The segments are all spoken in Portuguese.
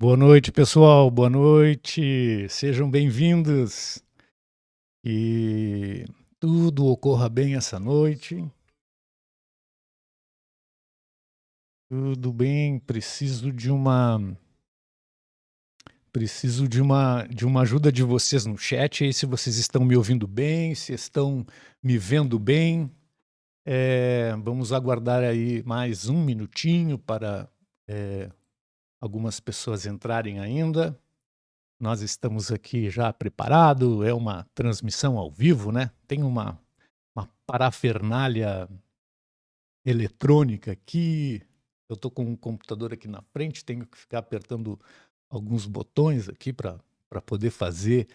Boa noite, pessoal. Boa noite. Sejam bem-vindos. E tudo ocorra bem essa noite. Tudo bem. Preciso de uma ajuda de vocês no chat aí, se vocês estão me ouvindo bem, se estão me vendo bem. Vamos aguardar aí mais um minutinho para algumas pessoas entrarem ainda. Nós estamos aqui já preparados, é uma transmissão ao vivo, né? Tem uma parafernália eletrônica aqui. Eu estou com um computador aqui na frente, tenho que ficar apertando alguns botões aqui para poder fazer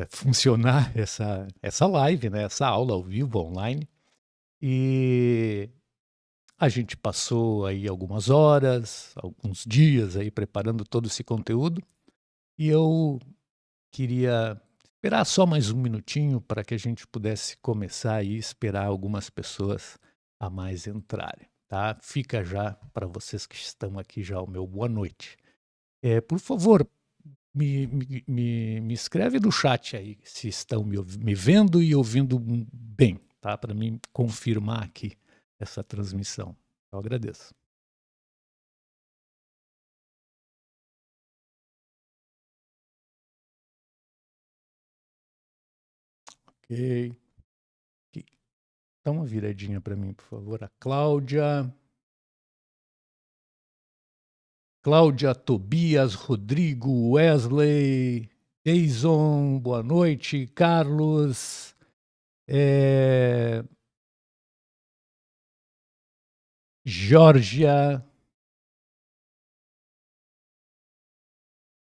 funcionar essa live, né? Essa aula ao vivo, online. E a gente passou aí algumas horas, alguns dias aí preparando todo esse conteúdo. E eu queria esperar só mais um minutinho para que a gente pudesse começar e esperar algumas pessoas a mais entrarem, tá? Fica já para vocês que estão aqui já o meu boa noite. Por favor, me escreve no chat aí se estão me vendo e ouvindo bem, tá? Para mim confirmar aqui essa transmissão. Eu agradeço. Ok. Dá uma viradinha para mim, por favor. A Cláudia, Tobias, Rodrigo, Wesley, Jason, boa noite, Carlos, Georgia,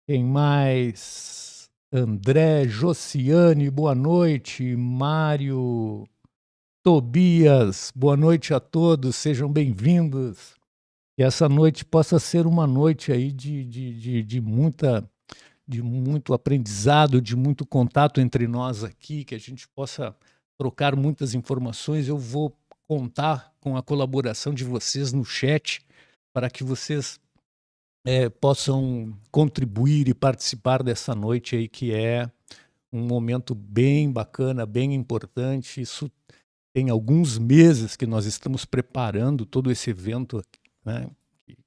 quem mais? André, Josiane, boa noite, Mário, Tobias, boa noite a todos, sejam bem-vindos. Que essa noite possa ser uma noite aí de muito aprendizado, de muito contato entre nós aqui, que a gente possa trocar muitas informações. Eu vou contar com a colaboração de vocês no chat para que vocês possam contribuir e participar dessa noite aí, que é um momento bem bacana, bem importante. Isso tem alguns meses que nós estamos preparando todo esse evento, né, que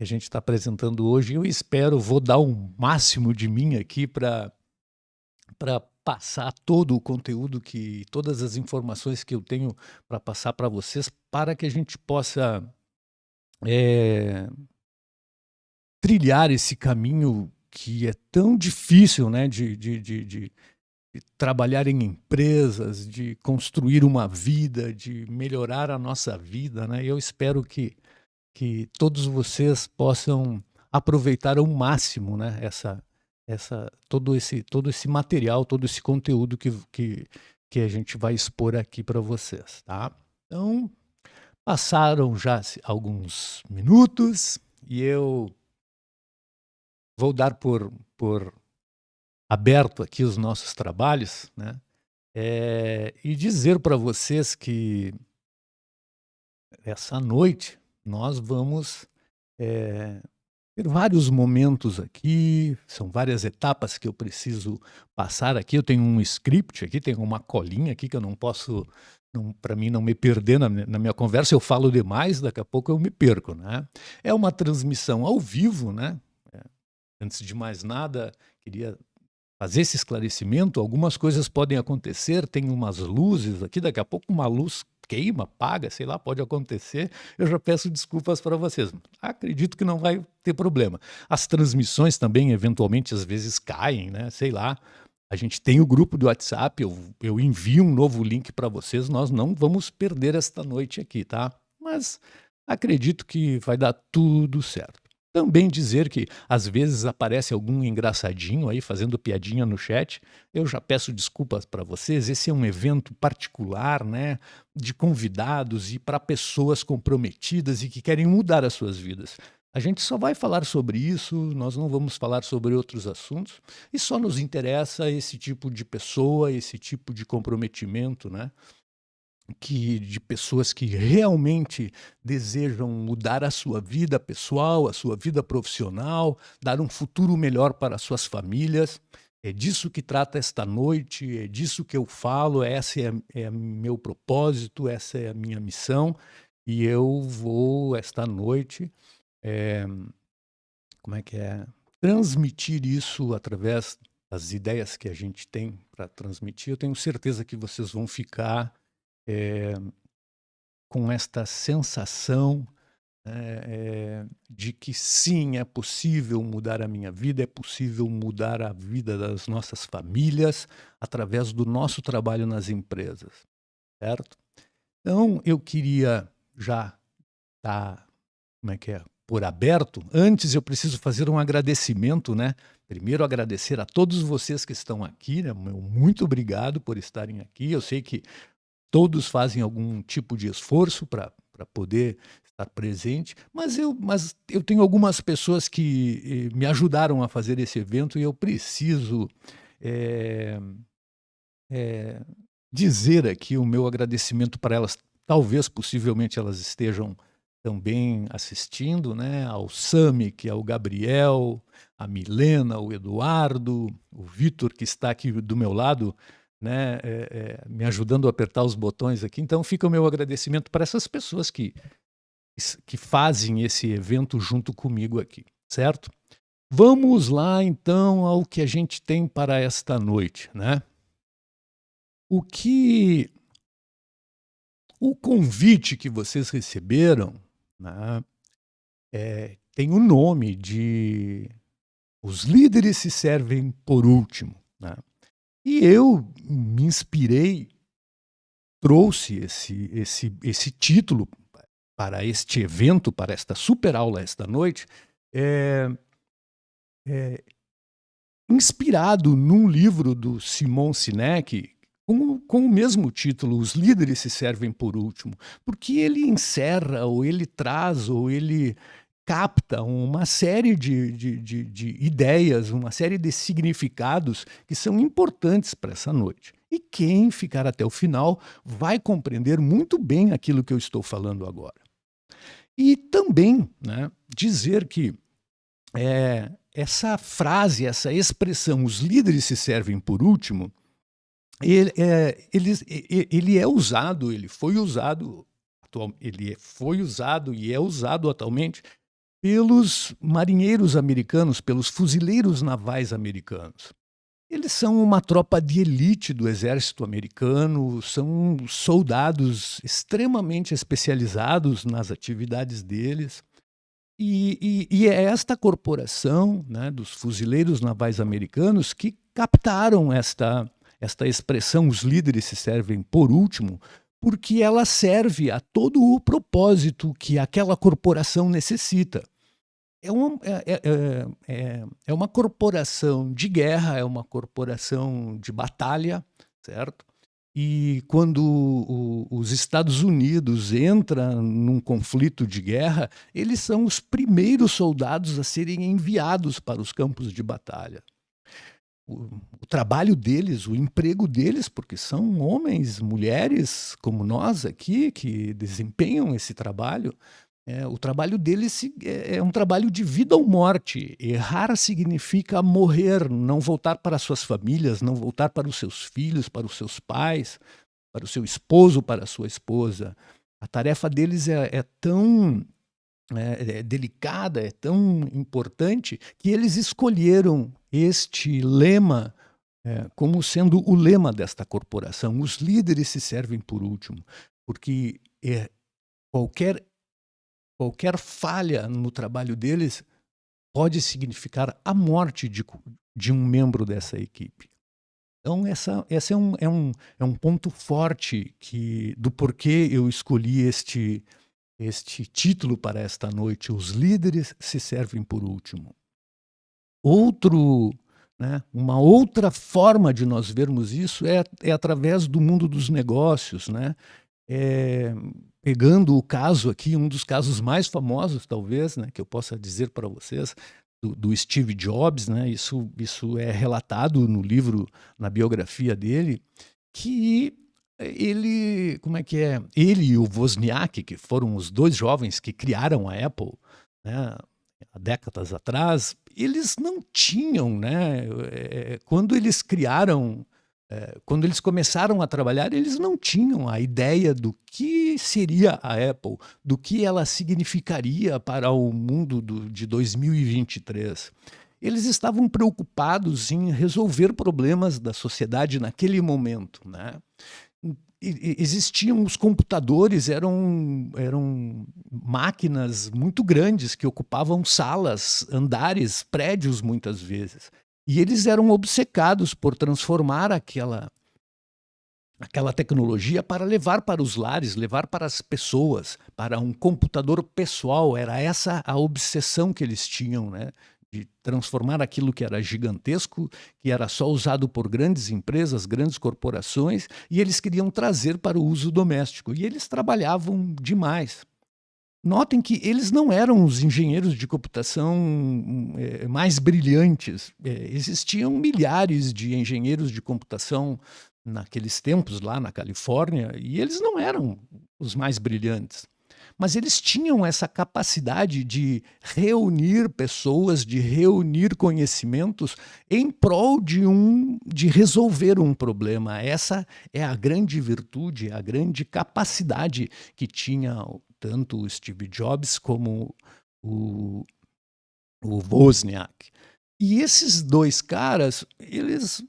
a gente está apresentando hoje. Eu espero, vou dar o máximo de mim aqui para passar todo o conteúdo, todas as informações que eu tenho para passar para vocês, para que a gente possa trilhar esse caminho que é tão difícil, né, de trabalhar em empresas, de construir uma vida, de melhorar a nossa vida, né? Eu espero que todos vocês possam aproveitar ao máximo, né, todo esse material, todo esse conteúdo que a gente vai expor aqui para vocês, tá? Então, passaram já alguns minutos e eu vou dar por aberto aqui os nossos trabalhos, né? E dizer para vocês que essa noite nós vamos ter vários momentos aqui, são várias etapas que eu preciso passar aqui. Eu tenho um script aqui, tenho uma colinha aqui que eu não posso, para mim não me perder na minha conversa. Eu falo demais, daqui a pouco eu me perco, né? É uma transmissão ao vivo, né? Antes de mais nada, queria fazer esse esclarecimento. Algumas coisas podem acontecer, tem umas luzes aqui, daqui a pouco uma luz queima, apaga, sei lá, pode acontecer. Eu já peço desculpas para vocês. Acredito que não vai ter problema. As transmissões também, eventualmente, às vezes caem, né? Sei lá. A gente tem o grupo do WhatsApp, eu envio um novo link para vocês, nós não vamos perder esta noite aqui, tá? Mas acredito que vai dar tudo certo. Também dizer que às vezes aparece algum engraçadinho aí fazendo piadinha no chat. Eu já peço desculpas para vocês. Esse é um evento particular, né, de convidados e para pessoas comprometidas e que querem mudar as suas vidas. A gente só vai falar sobre isso, nós não vamos falar sobre outros assuntos, e só nos interessa esse tipo de pessoa, esse tipo de comprometimento, né? de pessoas que realmente desejam mudar a sua vida pessoal, a sua vida profissional, dar um futuro melhor para suas famílias. É disso que trata esta noite, é disso que eu falo, esse é meu propósito, essa é a minha missão, e eu vou esta noite, eh, como é que é? Transmitir isso através das ideias que a gente tem para transmitir. Eu tenho certeza que vocês vão ficar eh, com esta sensação, de que sim, é possível mudar a minha vida, é possível mudar a vida das nossas famílias através do nosso trabalho nas empresas, certo? Então, eu queria já estar, como é que é, por aberto. Antes, eu preciso fazer um agradecimento, né? Primeiro, agradecer a todos vocês que estão aqui, né? Muito obrigado por estarem aqui. Eu sei que todos fazem algum tipo de esforço para poder estar presente, mas eu tenho algumas pessoas que me ajudaram a fazer esse evento e eu preciso eh, eh, dizer aqui o meu agradecimento para elas. Talvez, possivelmente, elas estejam também assistindo, né? Ao Sami, que é o Gabriel, a Milena, o Eduardo, o Vitor, que está aqui do meu lado, né? Me ajudando a apertar os botões aqui. Então, fica o meu agradecimento para essas pessoas que fazem esse evento junto comigo aqui, certo? Vamos lá, então, ao que a gente tem para esta noite, né? O que o convite que vocês receberam, né, tem o nome de Os Líderes se Servem por Último, né? E eu me inspirei, trouxe esse título para este evento, para esta super aula esta noite, é, é, inspirado num livro do Simon Sinek, com o mesmo título, Os Líderes se Servem por Último, porque ele encerra, ou ele traz, ou ele capta uma série de ideias, uma série de significados que são importantes para essa noite. E quem ficar até o final vai compreender muito bem aquilo que eu estou falando agora. E também, né, dizer que essa frase, essa expressão, os líderes se servem por último, ele é usado, ele foi usado e é usado atualmente pelos marinheiros americanos, pelos fuzileiros navais americanos. Eles são uma tropa de elite do exército americano, são soldados extremamente especializados nas atividades deles. E é esta corporação, né, dos fuzileiros navais americanos que captaram esta expressão, os líderes se servem por último, porque ela serve a todo o propósito que aquela corporação necessita. É uma corporação de guerra, é uma corporação de batalha, certo? E quando os Estados Unidos entram num conflito de guerra, eles são os primeiros soldados a serem enviados para os campos de batalha. O trabalho deles, o emprego deles, porque são homens, mulheres como nós aqui, que desempenham esse trabalho, o trabalho deles é um trabalho de vida ou morte. Errar significa morrer, não voltar para suas famílias, não voltar para os seus filhos, para os seus pais, para o seu esposo, para a sua esposa. A tarefa deles é tão delicada, é tão importante, que eles escolheram este lema como sendo o lema desta corporação. Os líderes se servem por último, porque qualquer falha no trabalho deles pode significar a morte de um membro dessa equipe. Então, essa é um ponto forte do porquê eu escolhi este título para esta noite, Os Líderes se Servem por Último. Uma outra forma de nós vermos isso é através do mundo dos negócios, né? Pegando o caso aqui, um dos casos mais famosos, talvez, né, que eu possa dizer para vocês, do Steve Jobs, né? Isso é relatado no livro, na biografia dele, que Ele, como é que é? Ele e o Wozniak, que foram os dois jovens que criaram a Apple, né, há décadas atrás, eles não tinham, né? Quando eles criaram, quando eles começaram a trabalhar, eles não tinham a ideia do que seria a Apple, do que ela significaria para o mundo de 2023. Eles estavam preocupados em resolver problemas da sociedade naquele momento, né? Existiam os computadores, eram máquinas muito grandes que ocupavam salas, andares, prédios muitas vezes. E eles eram obcecados por transformar aquela tecnologia para levar para os lares, levar para as pessoas, para um computador pessoal. Era essa a obsessão que eles tinham, né? De transformar aquilo que era gigantesco, que era só usado por grandes empresas, grandes corporações, e eles queriam trazer para o uso doméstico. E eles trabalhavam demais. Notem que eles não eram os engenheiros de computação mais brilhantes. Existiam milhares de engenheiros de computação naqueles tempos lá na Califórnia, e eles não eram os mais brilhantes. Mas eles tinham essa capacidade de reunir pessoas, de reunir conhecimentos em prol de resolver um problema. Essa é a grande virtude, a grande capacidade que tinha tanto o Steve Jobs como o Wozniak. E esses dois caras, eles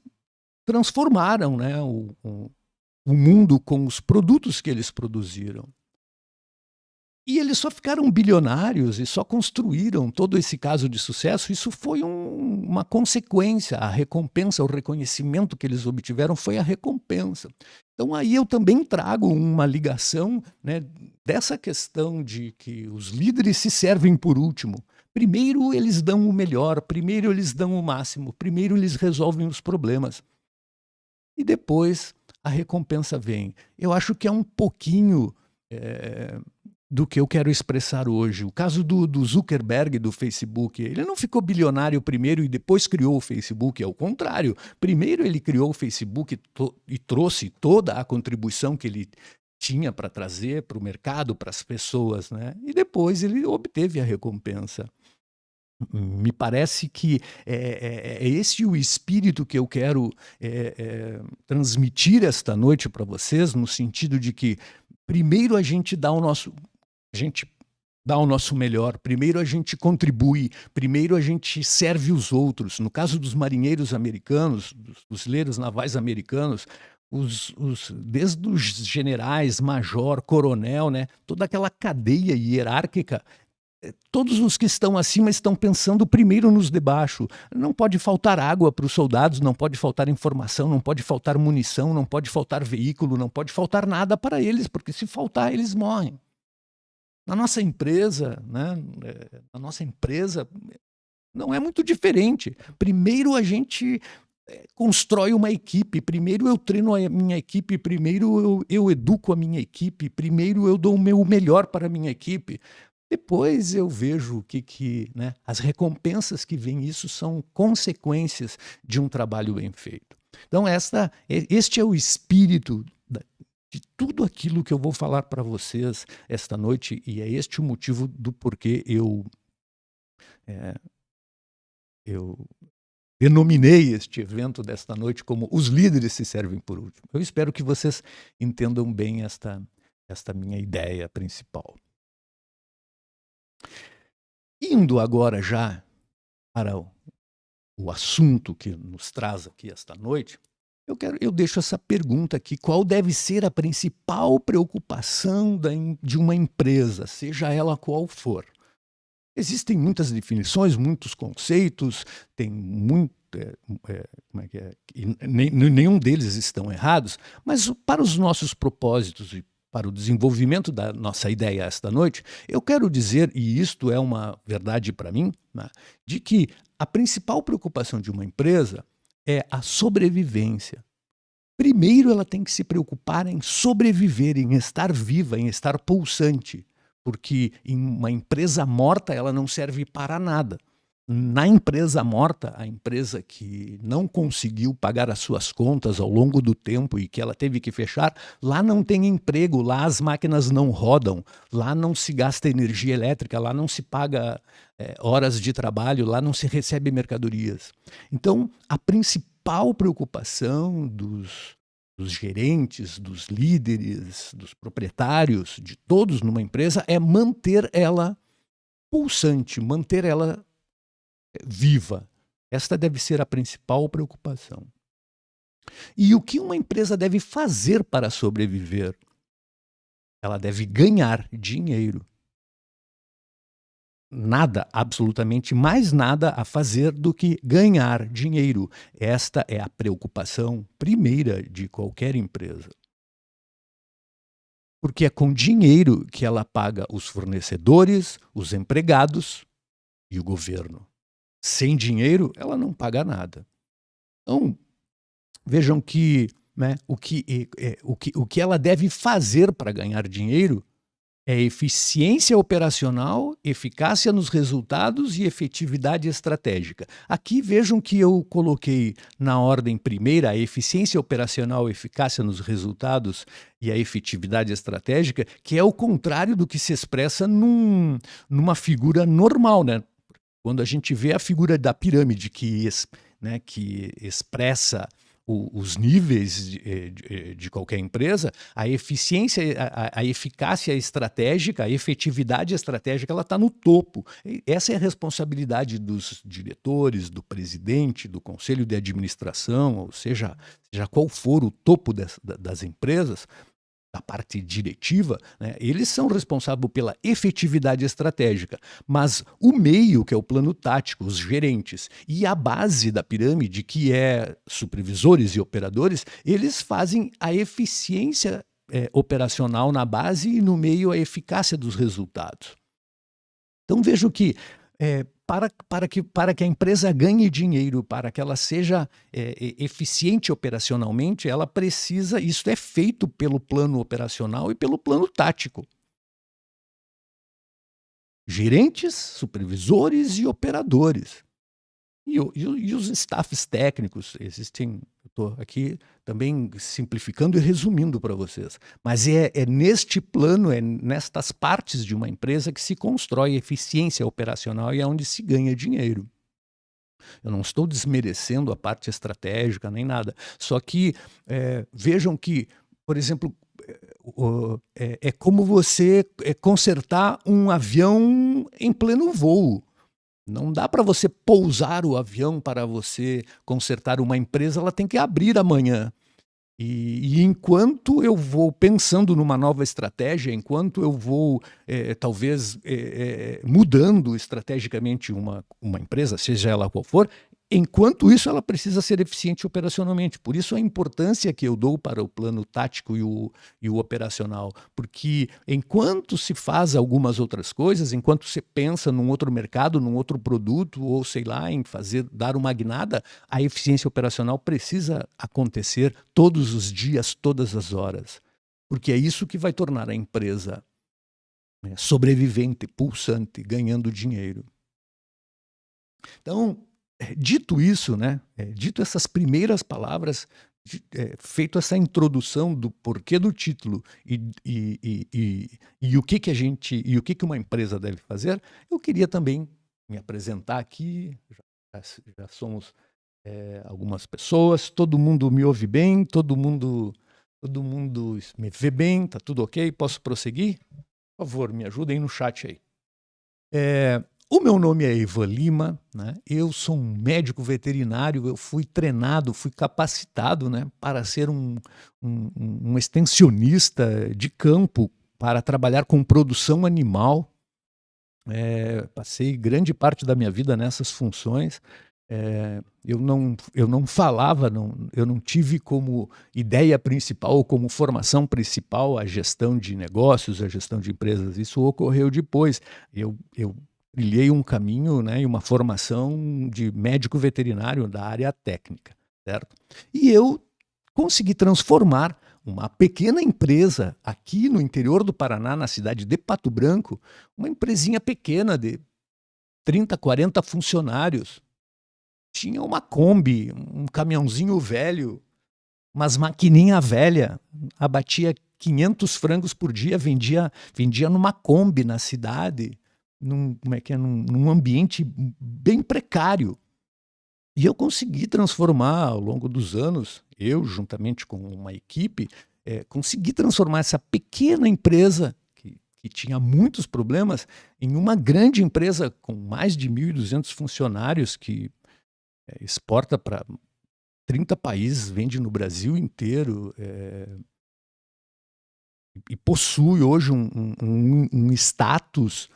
transformaram, né, o mundo com os produtos que eles produziram. E eles só ficaram bilionários e só construíram todo esse caso de sucesso. Isso foi uma consequência. A recompensa, o reconhecimento que eles obtiveram foi a recompensa. Então aí eu também trago uma ligação, né, dessa questão de que os líderes se servem por último. Primeiro eles dão o melhor, primeiro eles dão o máximo, primeiro eles resolvem os problemas. E depois a recompensa vem. Eu acho que é um pouquinho do que eu quero expressar hoje. O caso do Zuckerberg, do Facebook, ele não ficou bilionário primeiro e depois criou o Facebook, é o contrário. Primeiro ele criou o Facebook e trouxe toda a contribuição que ele tinha para trazer para o mercado, para as pessoas, né? E depois ele obteve a recompensa. Me parece que é esse o espírito que eu quero transmitir esta noite para vocês, no sentido de que primeiro a gente dá o nosso melhor, primeiro a gente contribui, primeiro a gente serve os outros. No caso dos marinheiros americanos, dos fuzileiros navais americanos, desde os generais, major, coronel, né, toda aquela cadeia hierárquica, todos os que estão acima estão pensando primeiro nos de baixo. Não pode faltar água para os soldados, não pode faltar informação, não pode faltar munição, não pode faltar veículo, não pode faltar nada para eles, porque se faltar, eles morrem. Na nossa empresa, né, não é muito diferente. Primeiro a gente constrói uma equipe, primeiro eu treino a minha equipe, primeiro eu educo a minha equipe, primeiro eu dou o meu melhor para a minha equipe. Depois eu vejo né, as recompensas que vêm, isso são consequências de um trabalho bem feito. Então este é o espírito de tudo aquilo que eu vou falar para vocês esta noite, e é este o motivo do porquê eu denominei este evento desta noite como Os Líderes se Servem por Último. Eu espero que vocês entendam bem esta minha ideia principal. Indo agora já para o assunto que nos traz aqui esta noite, eu deixo essa pergunta aqui: qual deve ser a principal preocupação de uma empresa, seja ela qual for? Existem muitas definições, muitos conceitos, tem muito, nenhum deles estão errados, mas para os nossos propósitos e para o desenvolvimento da nossa ideia esta noite, eu quero dizer, e isto é uma verdade para mim, né, de que a principal preocupação de uma empresa é a sobrevivência. Primeiro ela tem que se preocupar em sobreviver, em estar viva, em estar pulsante, porque em uma empresa morta ela não serve para nada. Na empresa morta, a empresa que não conseguiu pagar as suas contas ao longo do tempo e que ela teve que fechar, lá não tem emprego, lá as máquinas não rodam, lá não se gasta energia elétrica, lá não se paga horas de trabalho, lá não se recebe mercadorias. Então, a principal preocupação dos gerentes, dos líderes, dos proprietários, de todos numa empresa, é manter ela pulsante, manter ela viva. Esta deve ser a principal preocupação. E o que uma empresa deve fazer para sobreviver? Ela deve ganhar dinheiro. Nada, absolutamente mais nada a fazer do que ganhar dinheiro. Esta é a preocupação primeira de qualquer empresa. Porque é com dinheiro que ela paga os fornecedores, os empregados e o governo. Sem dinheiro, ela não paga nada. Então, vejam que, né, o que ela deve fazer para ganhar dinheiro é eficiência operacional, eficácia nos resultados e efetividade estratégica. Aqui vejam que eu coloquei na ordem primeira a eficiência operacional, eficácia nos resultados e a efetividade estratégica, que é o contrário do que se expressa numa figura normal, né? Quando a gente vê a figura da pirâmide que expressa os níveis de qualquer empresa, a eficiência, a eficácia estratégica, a efetividade estratégica, ela está no topo. Essa é a responsabilidade dos diretores, do presidente, do conselho de administração, ou seja qual for o topo das empresas, da parte diretiva, né, eles são responsáveis pela efetividade estratégica, mas o meio, que é o plano tático, os gerentes, e a base da pirâmide, que é supervisores e operadores, eles fazem a eficiência operacional na base e no meio a eficácia dos resultados. Então vejo que para que a empresa ganhe dinheiro, para que ela seja eficiente operacionalmente, ela precisa, isso é feito pelo plano operacional e pelo plano tático. Gerentes, supervisores e operadores. E os staffs técnicos, existem, estou aqui também simplificando e resumindo para vocês, mas é neste plano, é nestas partes de uma empresa que se constrói eficiência operacional e é onde se ganha dinheiro. Eu não estou desmerecendo a parte estratégica nem nada, só que vejam que, por exemplo, é como você consertar um avião em pleno voo. Não dá para você pousar o avião para você consertar uma empresa, ela tem que abrir amanhã. E enquanto eu vou pensando numa nova estratégia, enquanto eu vou talvez mudando estrategicamente uma empresa, seja ela qual for, enquanto isso ela precisa ser eficiente operacionalmente. Por isso a importância que eu dou para o plano tático e o operacional. Porque enquanto se faz algumas outras coisas, enquanto você pensa num outro mercado, num outro produto, ou sei lá, em dar uma guinada, a eficiência operacional precisa acontecer todos os dias, todas as horas. Porque é isso que vai tornar a empresa sobrevivente, pulsante, ganhando dinheiro. Então, dito isso, né, dito essas primeiras palavras, feito essa introdução do porquê do título e o que uma empresa deve fazer, eu queria também me apresentar aqui. Já somos algumas pessoas, todo mundo me ouve bem, todo mundo me vê bem, tá tudo ok? Posso prosseguir? Por favor, me ajudem no chat aí. O meu nome é Ivan Lima, né? Eu sou um médico veterinário, eu fui treinado, fui capacitado, né, para ser um extensionista de campo, para trabalhar com produção animal. Passei grande parte da minha vida nessas funções. Eu não falava, eu não tive como ideia principal, como formação principal a gestão de negócios, a gestão de empresas. Isso ocorreu depois. Eu trilhei um caminho, né, e uma formação de médico veterinário da área técnica, certo? E eu consegui transformar uma pequena empresa aqui no interior do Paraná, na cidade de Pato Branco, uma empresinha pequena de 30, 40 funcionários. Tinha uma Kombi, um caminhãozinho velho, umas maquininha velha, abatia 500 frangos por dia, vendia numa Kombi na cidade, num ambiente bem precário. E eu consegui transformar ao longo dos anos, eu juntamente com uma equipe, consegui transformar essa pequena empresa que tinha muitos problemas em uma grande empresa com mais de 1.200 funcionários que exporta para 30 países, vende no Brasil inteiro, e possui hoje um status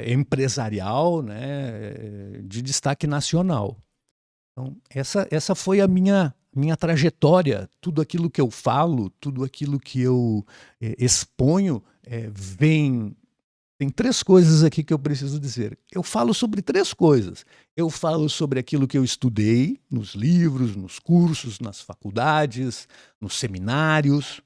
empresarial, né, de destaque nacional. Então, essa foi a minha trajetória. Tudo aquilo que eu falo, tudo aquilo que eu exponho, tem 3 coisas aqui que eu preciso dizer. Eu falo sobre 3 coisas. Eu falo sobre aquilo que eu estudei nos livros, nos cursos, nas faculdades, nos seminários.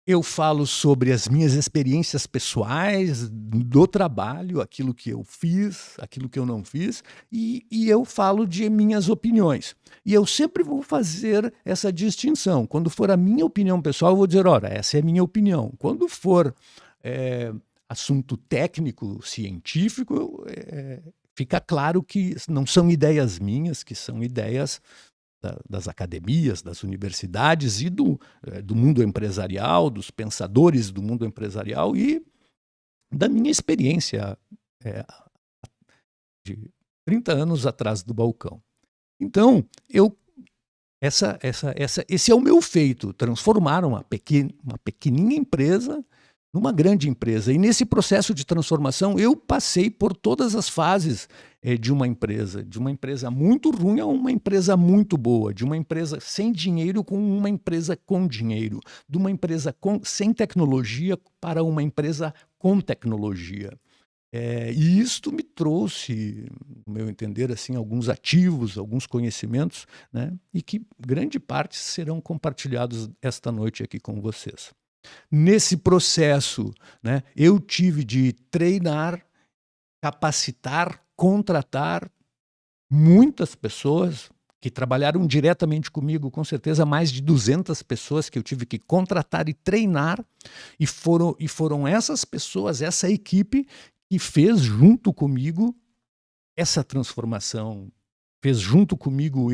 Eu falo sobre as minhas experiências pessoais do trabalho, aquilo que eu fiz, aquilo que eu não fiz, e eu falo de minhas opiniões. E eu sempre vou fazer essa distinção. Quando for a minha opinião pessoal, eu vou dizer, ora, essa é a minha opinião. Quando for assunto técnico, científico, fica claro que não são ideias minhas, que são ideias das academias, das universidades e do mundo empresarial, dos pensadores do mundo empresarial e da minha experiência de 30 anos atrás do balcão. Então, esse é o meu feito, transformar uma pequenininha empresa numa grande empresa. E nesse processo de transformação, eu passei por todas as fases de uma empresa muito ruim a uma empresa muito boa, de uma empresa sem dinheiro com uma empresa com dinheiro, de uma empresa sem tecnologia para uma empresa com tecnologia. E isto me trouxe, no meu entender, assim, alguns ativos, alguns conhecimentos, né, e que grande parte serão compartilhados esta noite aqui com vocês. Nesse processo, né, eu tive de treinar, capacitar, contratar muitas pessoas que trabalharam diretamente comigo, com certeza mais de 200 pessoas que eu tive que contratar e treinar, e foram essas pessoas, essa equipe, que fez junto comigo essa transformação, fez junto comigo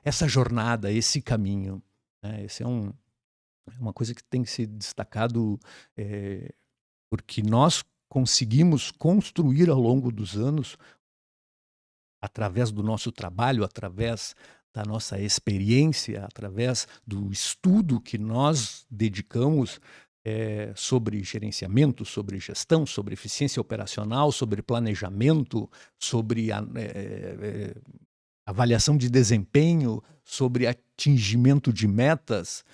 essa jornada, esse caminho. Né? Esse é uma coisa que tem que ser destacado, porque nós conseguimos construir ao longo dos anos, através do nosso trabalho, através da nossa experiência, através do estudo que nós dedicamos sobre gerenciamento, sobre gestão, sobre eficiência operacional, sobre planejamento, sobre avaliação de desempenho, sobre atingimento de metas.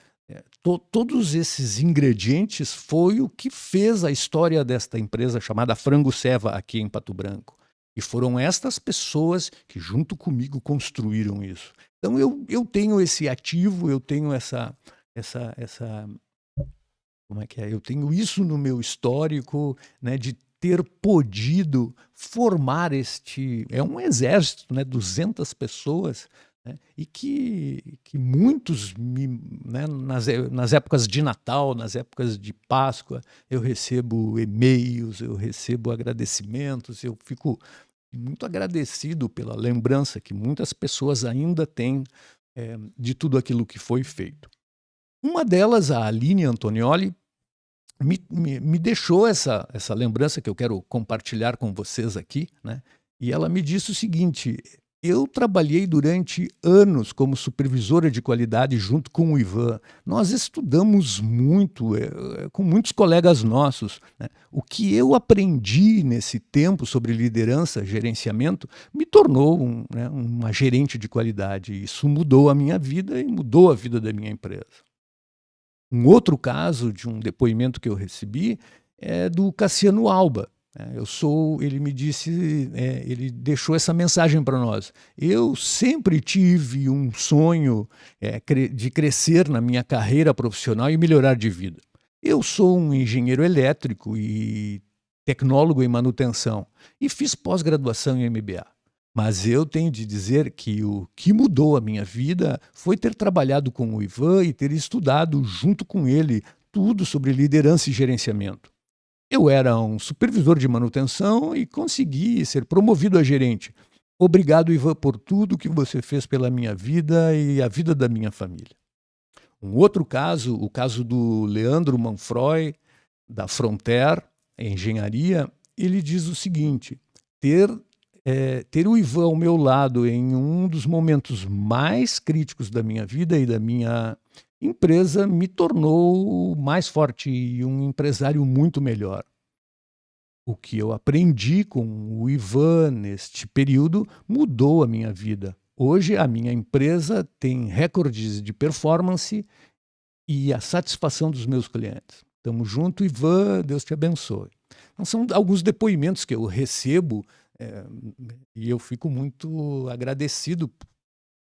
Todos esses ingredientes foi o que fez a história desta empresa chamada Frango Seva aqui em Pato Branco. E foram estas pessoas que junto comigo construíram isso. Então eu tenho esse ativo, eu tenho eu tenho isso no meu histórico, né, de ter podido formar um exército, né, 200 pessoas, né, e que muitos, né, nas épocas de Natal, nas épocas de Páscoa, eu recebo e-mails, eu recebo agradecimentos, eu fico muito agradecido pela lembrança que muitas pessoas ainda têm de tudo aquilo que foi feito. Uma delas, a Aline Antonioli, me deixou essa lembrança que eu quero compartilhar com vocês aqui, né? E ela me disse o seguinte: eu trabalhei durante anos como supervisora de qualidade junto com o Ivan. Nós estudamos muito com muitos colegas nossos, né? O que eu aprendi nesse tempo sobre liderança, gerenciamento, me tornou uma gerente de qualidade. Isso mudou a minha vida e mudou a vida da minha empresa. Um outro caso de um depoimento que eu recebi é do Cassiano Alba. Ele me disse, ele deixou essa mensagem para nós. Eu sempre tive um sonho de crescer na minha carreira profissional e melhorar de vida. Eu sou um engenheiro elétrico e tecnólogo em manutenção e fiz pós-graduação em MBA. Mas eu tenho de dizer que o que mudou a minha vida foi ter trabalhado com o Ivan e ter estudado junto com ele tudo sobre liderança e gerenciamento. Eu era um supervisor de manutenção e consegui ser promovido a gerente. Obrigado, Ivan, por tudo que você fez pela minha vida e a vida da minha família. Um outro caso, o caso do Leandro Manfroy, da Fronter Engenharia, ele diz o seguinte: ter o Ivan ao meu lado em um dos momentos mais críticos da minha vida e da minha empresa me tornou mais forte e um empresário muito melhor. O que eu aprendi com o Ivan neste período mudou a minha vida. Hoje a minha empresa tem recordes de performance e a satisfação dos meus clientes. Tamo junto, Ivan, Deus te abençoe. Então, são alguns depoimentos que eu recebo e eu fico muito agradecido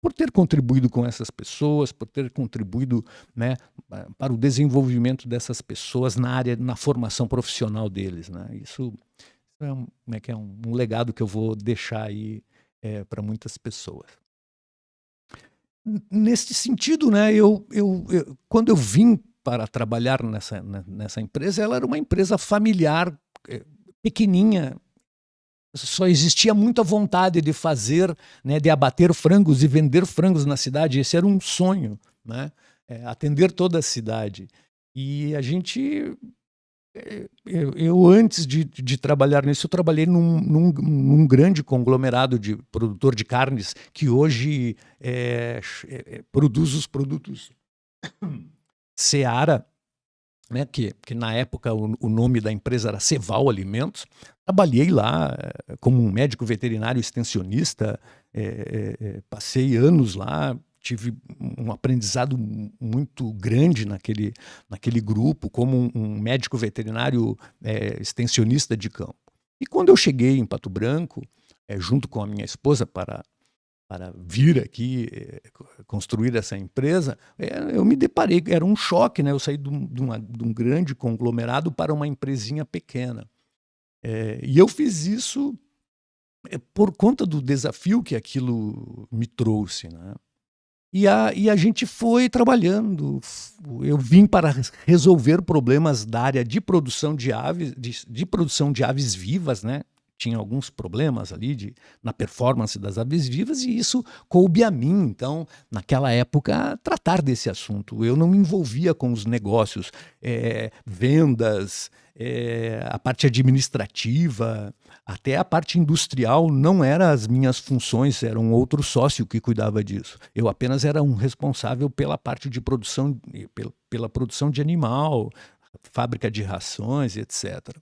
por ter contribuído com essas pessoas, por ter contribuído, né, para o desenvolvimento dessas pessoas na formação profissional deles, né? Isso é um legado que eu vou deixar aí para muitas pessoas. Neste sentido, né, quando eu vim para trabalhar nessa empresa, ela era uma empresa familiar, pequenininha. Só existia muita vontade de fazer, né, de abater frangos e vender frangos na cidade. Esse era um sonho, né? Atender toda a cidade. E a gente... Eu antes de trabalhar nisso, eu trabalhei num grande conglomerado de produtor de carnes que hoje produz os produtos Seara, né, que na época o nome da empresa era Ceval Alimentos. Trabalhei lá como um médico veterinário extensionista, passei anos lá, tive um aprendizado muito grande naquele grupo, como um médico veterinário extensionista de campo. E quando eu cheguei em Pato Branco, junto com a minha esposa para vir aqui construir essa empresa, eu me deparei, era um choque, né? Eu saí de um grande conglomerado para uma empresinha pequena. E eu fiz isso por conta do desafio que aquilo me trouxe, né? E a gente foi trabalhando. Eu vim para resolver problemas da área de produção de aves, de produção de aves vivas, né? Tinha alguns problemas ali na performance das aves vivas e isso coube a mim, então, naquela época, tratar desse assunto. Eu não me envolvia com os negócios, vendas, a parte administrativa, até a parte industrial não eram as minhas funções, era um outro sócio que cuidava disso. Eu apenas era um responsável pela parte de produção, pela produção de animal, fábrica de rações, etc.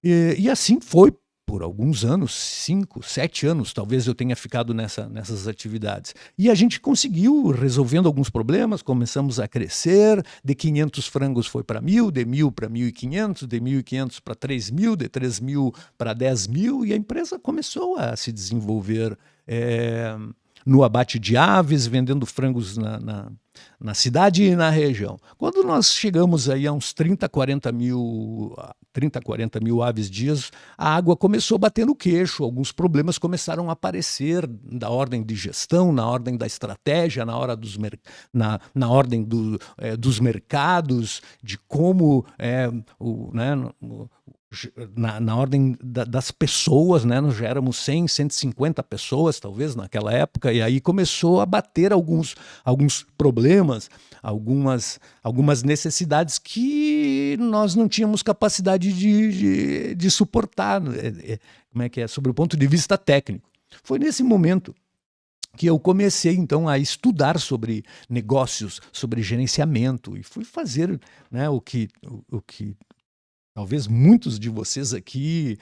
E assim foi por alguns anos, 5, 7 anos, talvez eu tenha ficado nessas atividades. E a gente conseguiu, resolvendo alguns problemas, começamos a crescer, de 500 frangos foi para 1.000, de 1.000 para 1.500, de 1.500 para 3.000, de 3.000 para 10.000, e a empresa começou a se desenvolver no abate de aves, vendendo frangos na cidade e na região. Quando nós chegamos aí a uns 30, 40 mil aves dias, a água começou a bater no queixo, alguns problemas começaram a aparecer da ordem de gestão, na ordem da estratégia, na ordem dos mercados, de como na ordem das pessoas, né? Nós já éramos 100, 150 pessoas, talvez, naquela época, e aí começou a bater alguns problemas, algumas necessidades que nós não tínhamos capacidade de suportar, sobre o ponto de vista técnico. Foi nesse momento que eu comecei, então, a estudar sobre negócios, sobre gerenciamento, e fui fazer, né, o que talvez muitos de vocês aqui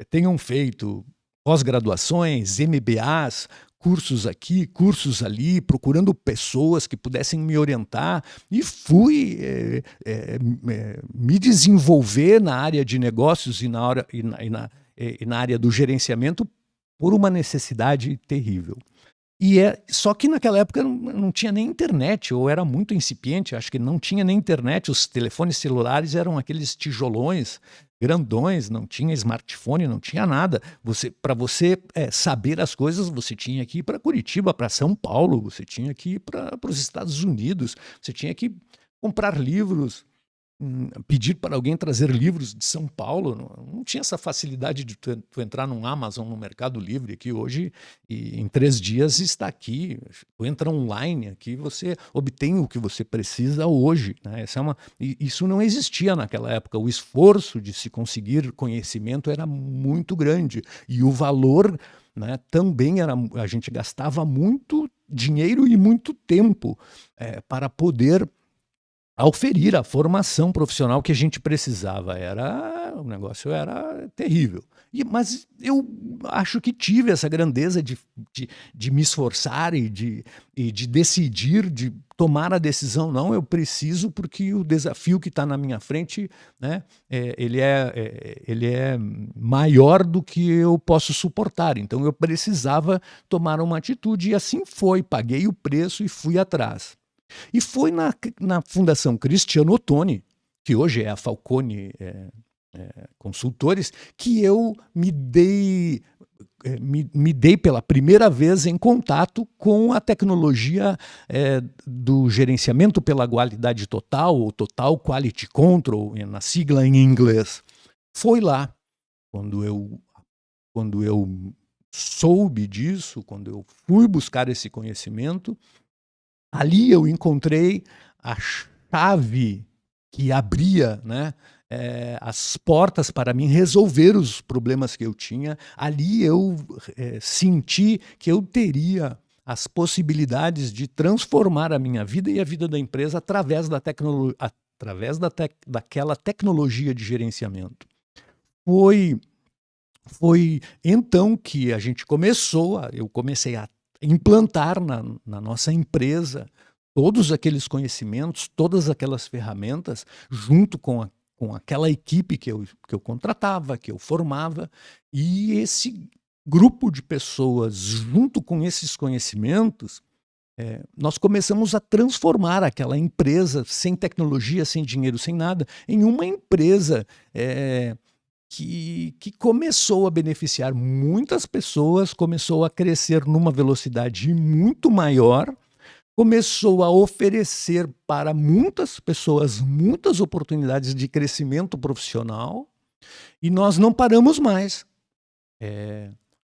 tenham feito: pós-graduações, MBAs, cursos aqui, cursos ali, procurando pessoas que pudessem me orientar, e fui me desenvolver na área de negócios e na área do gerenciamento por uma necessidade terrível. Só que naquela época não tinha nem internet, ou era muito incipiente, acho que não tinha nem internet, os telefones celulares eram aqueles tijolões grandões, não tinha smartphone, não tinha nada. Para você saber as coisas, você tinha que ir para Curitiba, para São Paulo, você tinha que ir para os Estados Unidos, você tinha que comprar livros, pedir para alguém trazer livros de São Paulo. Não tinha essa facilidade de tu entrar num Amazon, no Mercado Livre aqui hoje, e em 3 dias está aqui. Tu entra online aqui, você obtém o que você precisa hoje, né? Isso não existia naquela época. O esforço de se conseguir conhecimento era muito grande, e o valor, né, também era. A gente gastava muito dinheiro e muito tempo para poder oferir a formação profissional que a gente precisava. O negócio era terrível. Mas eu acho que tive essa grandeza de me esforçar e de decidir, de tomar a decisão. Não, eu preciso, porque o desafio que está na minha frente, né, ele é maior do que eu posso suportar. Então eu precisava tomar uma atitude, e assim foi. Paguei o preço e fui atrás. E foi na Fundação Cristiano Ottoni, que hoje é a Falcone Consultores, que eu me dei pela primeira vez em contato com a tecnologia do gerenciamento pela qualidade total, ou Total Quality Control, na sigla em inglês. Foi lá, quando eu soube disso, quando eu fui buscar esse conhecimento. Ali eu encontrei a chave que abria, né, as portas para mim resolver os problemas que eu tinha. Ali eu senti que eu teria as possibilidades de transformar a minha vida e a vida da empresa através daquela tecnologia de gerenciamento. Foi então que eu comecei a implantar na nossa empresa todos aqueles conhecimentos, todas aquelas ferramentas, junto com aquela equipe que eu contratava, que eu formava, e esse grupo de pessoas, junto com esses conhecimentos, nós começamos a transformar aquela empresa, sem tecnologia, sem dinheiro, sem nada, em uma empresa que começou a beneficiar muitas pessoas, começou a crescer numa velocidade muito maior, começou a oferecer para muitas pessoas muitas oportunidades de crescimento profissional, e nós não paramos mais.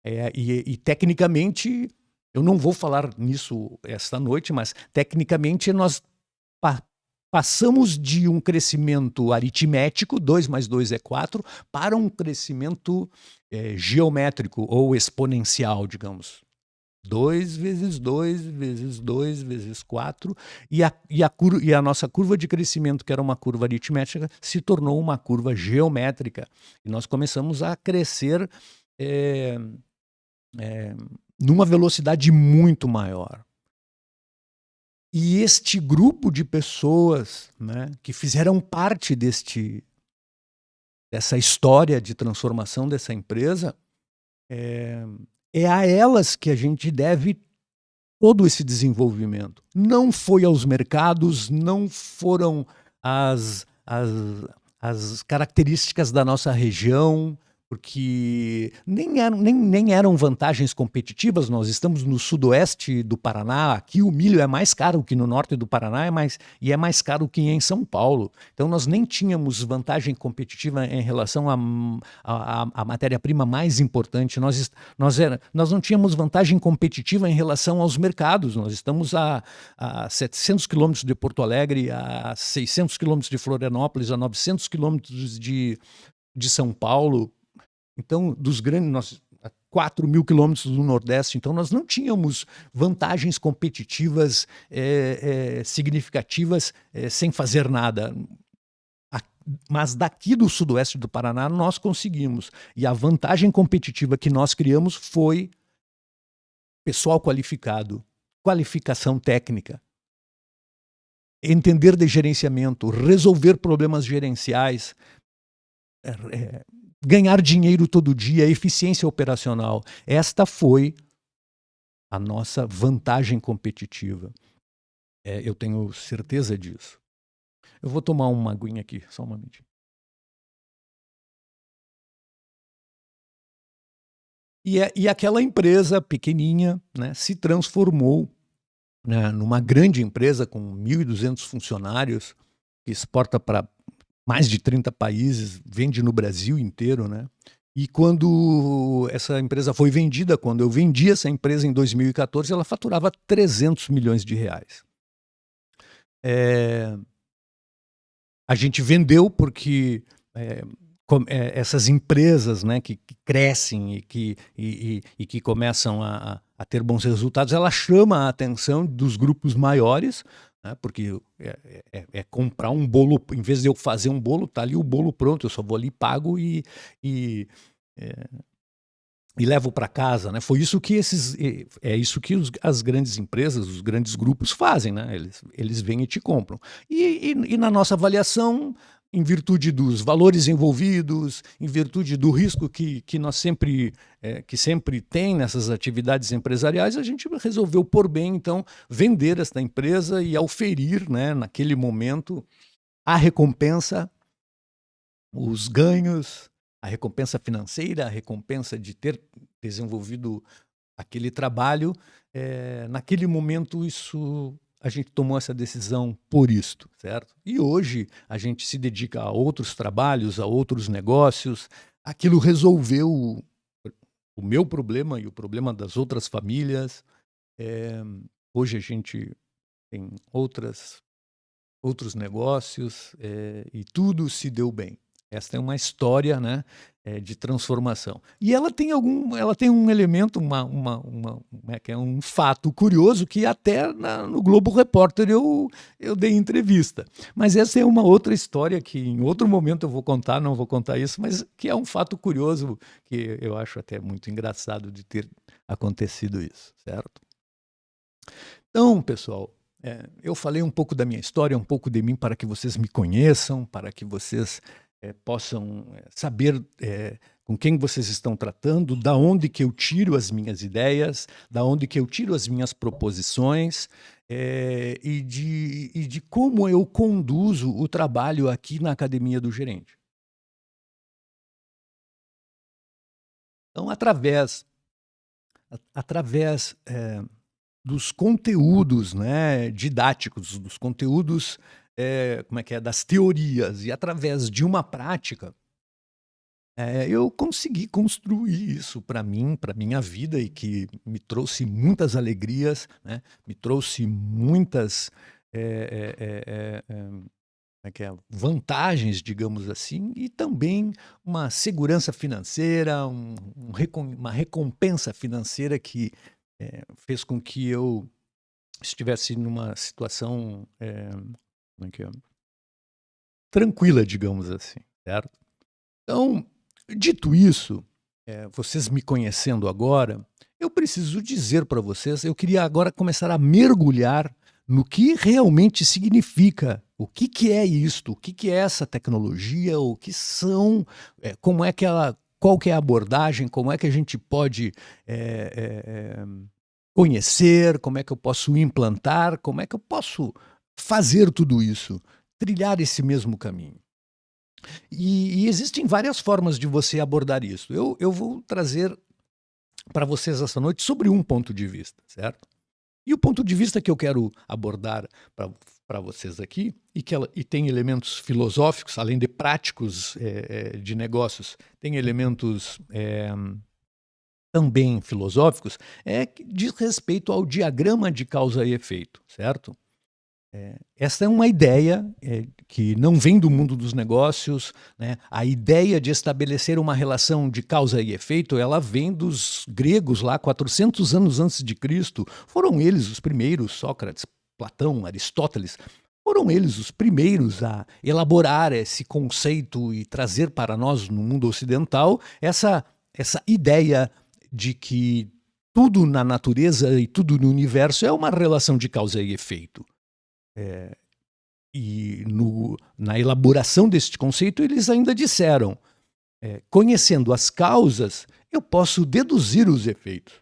E tecnicamente, eu não vou falar nisso esta noite, mas tecnicamente nós passamos de um crescimento aritmético, 2 mais 2 é 4, para um crescimento geométrico ou exponencial, digamos. 2 vezes 2 vezes 2 vezes 4, e a nossa curva de crescimento, que era uma curva aritmética, se tornou uma curva geométrica. E nós começamos a crescer numa velocidade muito maior. E este grupo de pessoas, né, que fizeram parte dessa história de transformação dessa empresa, é a elas que a gente deve todo esse desenvolvimento. Não foi aos mercados, não foram as características da nossa região, porque nem eram vantagens competitivas. Nós estamos no sudoeste do Paraná, aqui o milho é mais caro que no norte do Paraná, e é mais caro que em São Paulo. Então nós nem tínhamos vantagem competitiva em relação à matéria-prima mais importante. Nós não tínhamos vantagem competitiva em relação aos mercados. Nós estamos a 700 quilômetros de Porto Alegre, a 600 quilômetros de Florianópolis, a 900 quilômetros de São Paulo. Então, nós a 4.000 quilômetros do Nordeste, então nós não tínhamos vantagens competitivas significativas sem fazer nada. Mas daqui do sudoeste do Paraná nós conseguimos. E a vantagem competitiva que nós criamos foi pessoal qualificado, qualificação técnica, entender de gerenciamento, resolver problemas gerenciais, ganhar dinheiro todo dia, eficiência operacional. Esta foi a nossa vantagem competitiva. Eu tenho certeza disso. Eu vou tomar uma aguinha aqui, só um momentinho. E aquela empresa pequenininha, né, se transformou, né, numa grande empresa com 1.200 funcionários, que exporta para mais de 30 países, vende no Brasil inteiro, né? E quando essa empresa foi vendida, quando eu vendi essa empresa em 2014, ela faturava 300 milhões de reais. A gente vendeu porque essas empresas, né, que crescem e que começam a ter bons resultados, ela chama a atenção dos grupos maiores, né, porque comprar um bolo, em vez de eu fazer um bolo, tá ali o bolo pronto, eu só vou ali, pago e levo para casa, né? Foi isso que isso que as grandes empresas, os grandes grupos fazem, né? Eles vêm e te compram. E na nossa avaliação, em virtude dos valores envolvidos, em virtude do risco que nós sempre tem nessas atividades empresariais, a gente resolveu por bem, então, vender esta empresa e auferir, né, naquele momento, a recompensa, os ganhos, a recompensa financeira, a recompensa de ter desenvolvido aquele trabalho. Naquele momento, a gente tomou essa decisão por isto, certo? E hoje a gente se dedica a outros trabalhos, a outros negócios. Aquilo resolveu o meu problema e o problema das outras famílias. Hoje a gente tem outros negócios, e tudo se deu bem. Esta é uma história, né, de transformação. E ela tem um elemento, um fato curioso que até no Globo Repórter eu dei entrevista. Mas essa é uma outra história que em outro momento eu vou contar, não vou contar isso, mas que é um fato curioso que eu acho até muito engraçado de ter acontecido isso, certo? Então, pessoal, eu falei um pouco da minha história, um pouco de mim, para que vocês me conheçam, para que vocês possam saber com quem vocês estão tratando, da onde que eu tiro as minhas ideias, da onde que eu tiro as minhas proposições, e de como eu conduzo o trabalho aqui na Academia do Gerente. Então, através dos conteúdos, né, didáticos, dos conteúdos, das teorias, e através de uma prática, eu consegui construir isso para mim, para minha vida, e que me trouxe muitas alegrias, né, me trouxe muitas vantagens, digamos assim, e também uma segurança financeira, uma recompensa financeira que fez com que eu estivesse numa situação tranquila, digamos assim, certo? Então, dito isso, vocês me conhecendo agora, eu preciso dizer para vocês, eu queria agora começar a mergulhar no que realmente significa, o que é isto, o que é essa tecnologia, o que são, como é que qual que é a abordagem, como é que a gente pode conhecer, como é que eu posso implantar, como é que eu posso fazer tudo isso, trilhar esse mesmo caminho. E existem várias formas de você abordar isso. Eu vou trazer para vocês essa noite sobre um ponto de vista, certo? E o ponto de vista que eu quero abordar para vocês aqui, e tem elementos filosóficos, além de práticos de negócios, tem elementos também filosóficos, que diz respeito ao diagrama de causa e efeito, certo? Essa é uma ideia que não vem do mundo dos negócios, né? A ideia de estabelecer uma relação de causa e efeito, ela vem dos gregos lá, 400 anos antes de Cristo. Foram eles os primeiros, Sócrates, Platão, Aristóteles, foram eles os primeiros a elaborar esse conceito e trazer para nós, no mundo ocidental, essa ideia de que tudo na natureza e tudo no universo é uma relação de causa e efeito. E na elaboração deste conceito, eles ainda disseram, conhecendo as causas, eu posso deduzir os efeitos.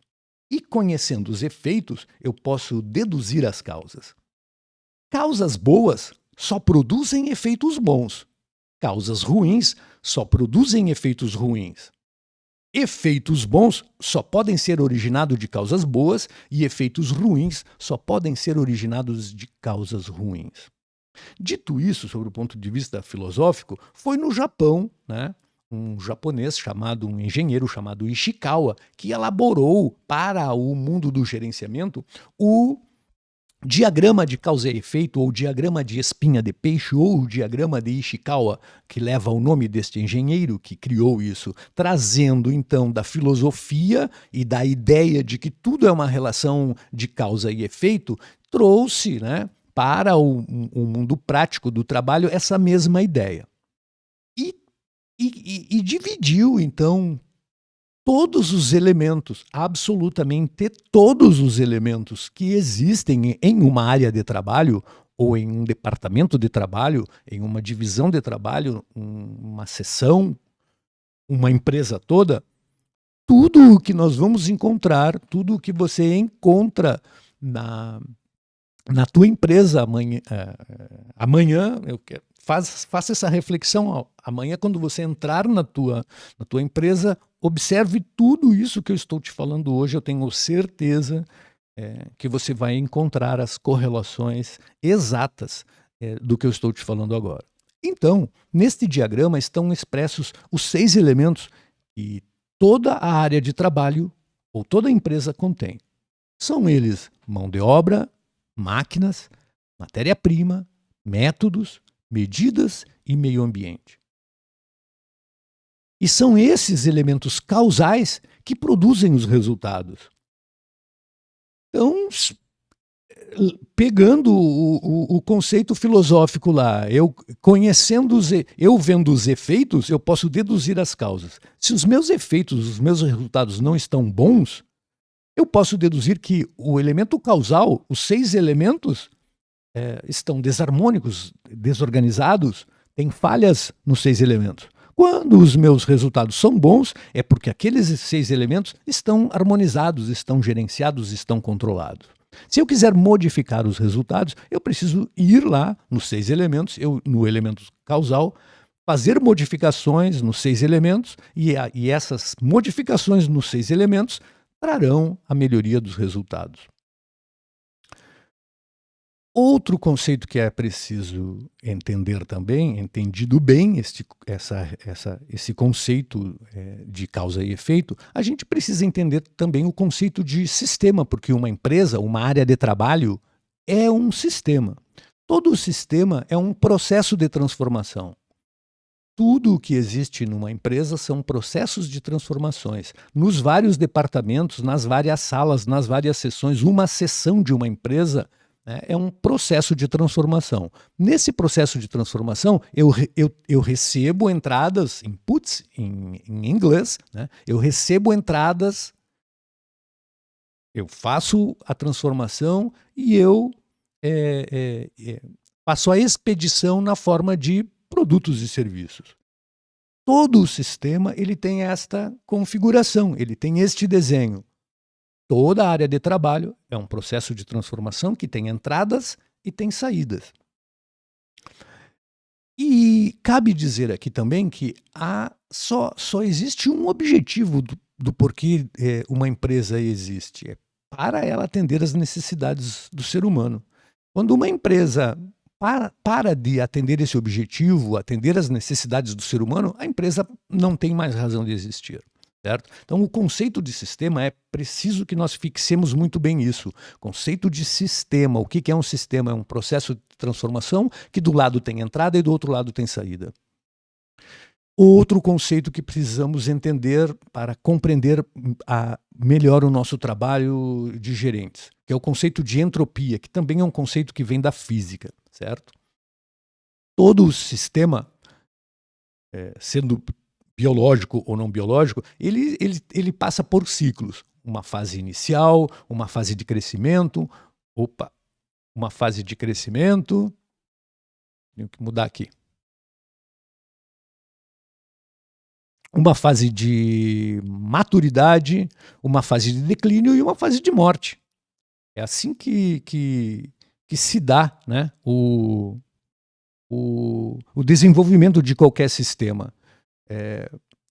E conhecendo os efeitos, eu posso deduzir as causas. Causas boas só produzem efeitos bons. Causas ruins só produzem efeitos ruins. Efeitos bons só podem ser originados de causas boas e efeitos ruins só podem ser originados de causas ruins. Dito isso, sobre o ponto de vista filosófico, foi no Japão, né, um japonês chamado, um engenheiro chamado Ishikawa, que elaborou para o mundo do gerenciamento o diagrama de causa e efeito, ou diagrama de espinha de peixe, ou o diagrama de Ishikawa, que leva o nome deste engenheiro que criou isso, trazendo então da filosofia e da ideia de que tudo é uma relação de causa e efeito, trouxe, né, para o mundo prático do trabalho essa mesma ideia. E dividiu, então, todos os elementos, absolutamente todos os elementos que existem em uma área de trabalho, ou em um departamento de trabalho, em uma divisão de trabalho, uma seção, uma empresa toda, tudo o que nós vamos encontrar, tudo o que você encontra na tua empresa amanhã, faça essa reflexão amanhã, quando você entrar na tua empresa, observe tudo isso que eu estou te falando hoje. Eu tenho certeza que você vai encontrar as correlações exatas do que eu estou te falando agora. Então, neste diagrama estão expressos os 6 elementos que toda a área de trabalho ou toda empresa contém. São eles mão de obra, máquinas, matéria-prima, métodos, medidas e meio ambiente. E são esses elementos causais que produzem os resultados. Então, pegando o conceito filosófico lá, eu vendo os efeitos, eu posso deduzir as causas. Se os meus efeitos, os meus resultados não estão bons, eu posso deduzir que o elemento causal, os 6 elementos, estão desarmônicos, desorganizados, tem falhas nos 6 elementos. Quando os meus resultados são bons, é porque aqueles 6 elementos estão harmonizados, estão gerenciados, estão controlados. Se eu quiser modificar os resultados, eu preciso ir lá nos 6 elementos, no elemento causal, fazer modificações nos 6 elementos, e essas modificações nos 6 elementos trarão a melhoria dos resultados. Outro conceito que é preciso entender também, entendido bem esse conceito de causa e efeito, a gente precisa entender também o conceito de sistema, porque uma empresa, uma área de trabalho, é um sistema. Todo sistema é um processo de transformação. Tudo o que existe numa empresa são processos de transformações. Nos vários departamentos, nas várias salas, nas várias seções, uma seção de uma empresa é um processo de transformação. Nesse processo de transformação, eu recebo entradas, inputs em inglês, né? Eu recebo entradas, eu faço a transformação e eu faço a expedição na forma de produtos e serviços. Todo o sistema ele tem esta configuração, ele tem este desenho. Toda a área de trabalho é um processo de transformação que tem entradas e tem saídas. E cabe dizer aqui também que só existe um objetivo do porquê uma empresa existe. É para ela atender as necessidades do ser humano. Quando uma empresa para de atender esse objetivo, atender as necessidades do ser humano, a empresa não tem mais razão de existir. Certo? Então, o conceito de sistema é preciso que nós fixemos muito bem isso. Conceito de sistema. O que é um sistema? É um processo de transformação que do lado tem entrada e do outro lado tem saída. Outro conceito que precisamos entender para compreender melhor o nosso trabalho de gerentes, que é o conceito de entropia, que também é um conceito que vem da física, certo? Todo o sistema, sendo biológico ou não biológico, ele passa por ciclos. Uma fase inicial, uma fase de crescimento. Uma fase de crescimento. Tenho que mudar aqui. uma fase de maturidade, uma fase de declínio e uma fase de morte. É assim que se dá, né, o desenvolvimento de qualquer sistema.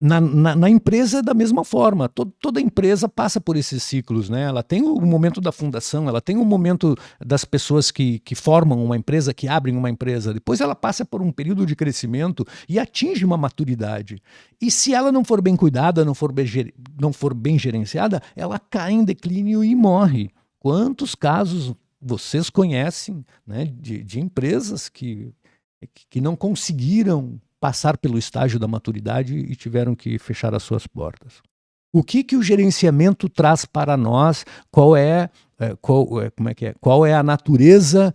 Na empresa é da mesma forma, toda empresa passa por esses ciclos, né? Ela tem o momento da fundação, ela tem o momento das pessoas que formam uma empresa, que abrem uma empresa, depois ela passa por um período de crescimento e atinge uma maturidade. E se ela não for bem cuidada, não for bem gerenciada, ela cai em declínio e morre. Quantos casos vocês conhecem, né, de empresas que não conseguiram passar pelo estágio da maturidade e tiveram que fechar as suas portas? O que o gerenciamento traz para nós? Qual é a natureza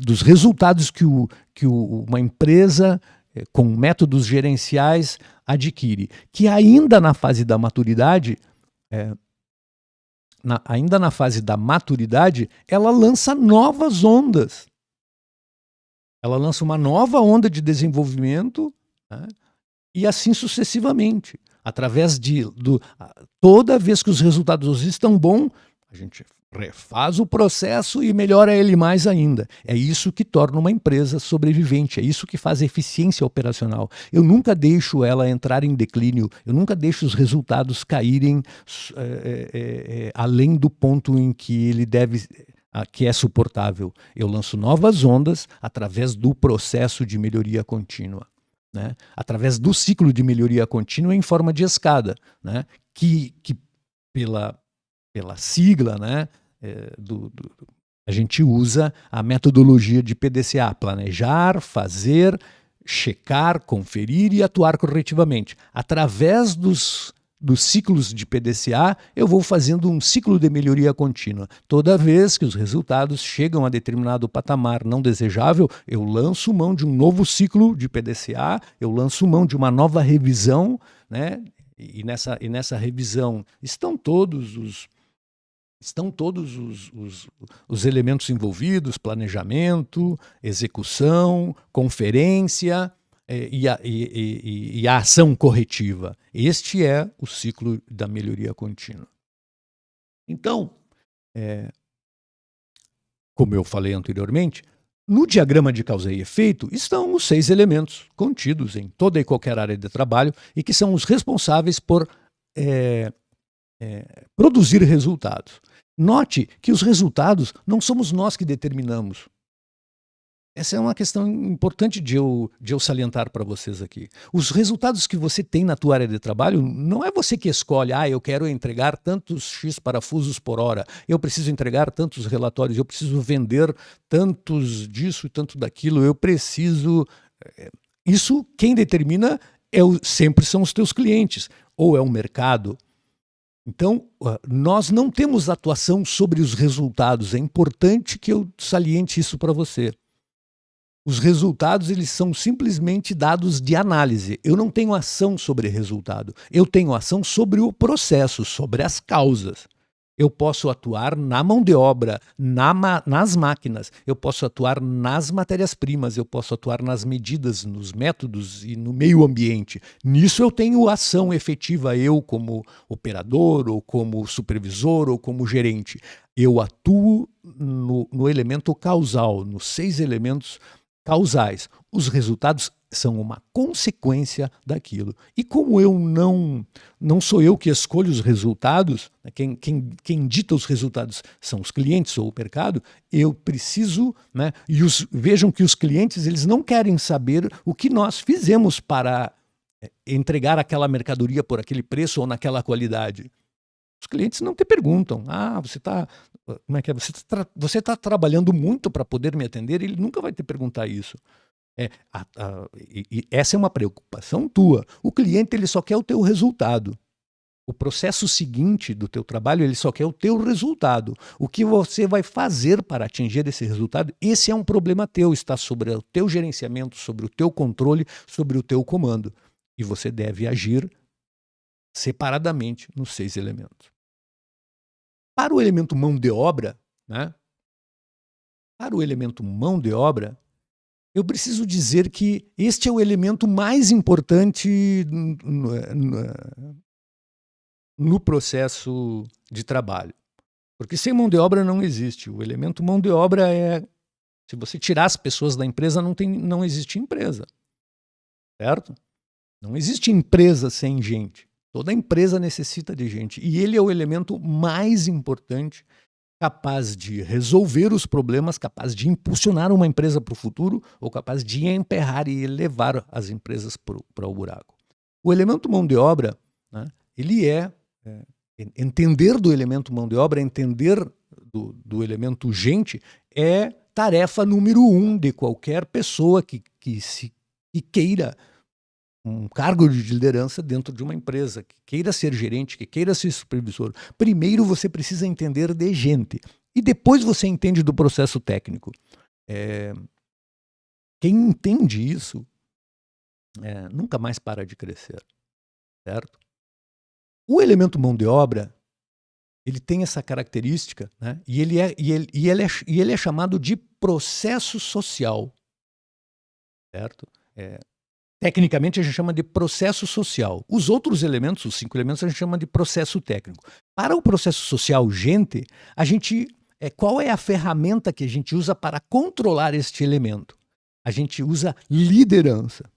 dos resultados que uma empresa com métodos gerenciais adquire? Que ainda na fase da maturidade, ela lança novas ondas. Ela lança uma nova onda de desenvolvimento, né, e assim sucessivamente. Toda vez que os resultados estão bons, a gente refaz o processo e melhora ele mais ainda. É isso que torna uma empresa sobrevivente, é isso que faz a eficiência operacional. Eu nunca deixo ela entrar em declínio, eu nunca deixo os resultados caírem além do ponto em que que é suportável. Eu lanço novas ondas através do processo de melhoria contínua, né? Através do ciclo de melhoria contínua em forma de escada, né? Que pela sigla, né, a gente usa a metodologia de PDCA: planejar, fazer, checar, conferir e atuar corretivamente. Através dos ciclos de PDCA, eu vou fazendo um ciclo de melhoria contínua. Toda vez que os resultados chegam a determinado patamar não desejável, eu lanço mão de um novo ciclo de PDCA, eu lanço mão de uma nova revisão, né? E nessa revisão estão todos os elementos envolvidos: planejamento, execução, conferência, e a ação corretiva. Este é o ciclo da melhoria contínua. Então, como eu falei anteriormente, no diagrama de causa e efeito estão os 6 elementos contidos em toda e qualquer área de trabalho e que são os responsáveis por produzir resultados. Note que os resultados não somos nós que determinamos. Essa é uma questão importante de eu salientar para vocês aqui. Os resultados que você tem na tua área de trabalho, não é você que escolhe: eu quero entregar tantos X parafusos por hora, eu preciso entregar tantos relatórios, eu preciso vender tantos disso e tanto daquilo, eu preciso... Isso quem determina sempre são os teus clientes, ou é o mercado. Então, nós não temos atuação sobre os resultados. É importante que eu saliente isso para você. Os resultados, eles são simplesmente dados de análise. Eu não tenho ação sobre resultado. Eu tenho ação sobre o processo, sobre as causas. Eu posso atuar na mão de obra, nas máquinas, eu posso atuar nas matérias-primas, eu posso atuar nas medidas, nos métodos e no meio ambiente. Nisso eu tenho ação efetiva, eu como operador, ou como supervisor, ou como gerente. Eu atuo no elemento causal, nos 6 elementos causais. Os resultados são uma consequência daquilo. E como eu não sou eu que escolho os resultados, quem dita os resultados são os clientes ou o mercado, eu preciso, né? Vejam que os clientes, eles não querem saber o que nós fizemos para entregar aquela mercadoria por aquele preço ou naquela qualidade. Os clientes não te perguntam: você está trabalhando muito para poder me atender? Ele nunca vai te perguntar isso. E essa é uma preocupação tua. O cliente, ele só quer o teu resultado. O processo seguinte do teu trabalho, ele só quer o teu resultado. O que você vai fazer para atingir esse resultado, esse é um problema teu, está sobre o teu gerenciamento, sobre o teu controle, sobre o teu comando. E você deve agir separadamente nos 6 elementos. Para o elemento mão de obra, né? Para o elemento mão de obra, eu preciso dizer que este é o elemento mais importante no processo de trabalho. Porque sem mão de obra não existe. O elemento mão de obra é... Se você tirar as pessoas da empresa, não existe empresa. Certo? Não existe empresa sem gente. Toda empresa necessita de gente. E ele é o elemento mais importante, capaz de resolver os problemas, capaz de impulsionar uma empresa para o futuro ou capaz de emperrar e levar as empresas para o buraco. O elemento mão de obra, né, ele entender do elemento mão de obra, entender do elemento gente, é tarefa número 1 de qualquer pessoa que queira um cargo de liderança dentro de uma empresa, que queira ser gerente, que queira ser supervisor. Primeiro você precisa entender de gente e depois você entende do processo técnico. Quem entende isso nunca mais para de crescer, certo? O elemento mão de obra, ele tem essa característica, né? e ele é chamado de processo social, certo? Tecnicamente, a gente chama de processo social. Os outros elementos, os 5 elementos, a gente chama de processo técnico. Para o processo social, gente, qual é a ferramenta que a gente usa para controlar este elemento? A gente usa liderança,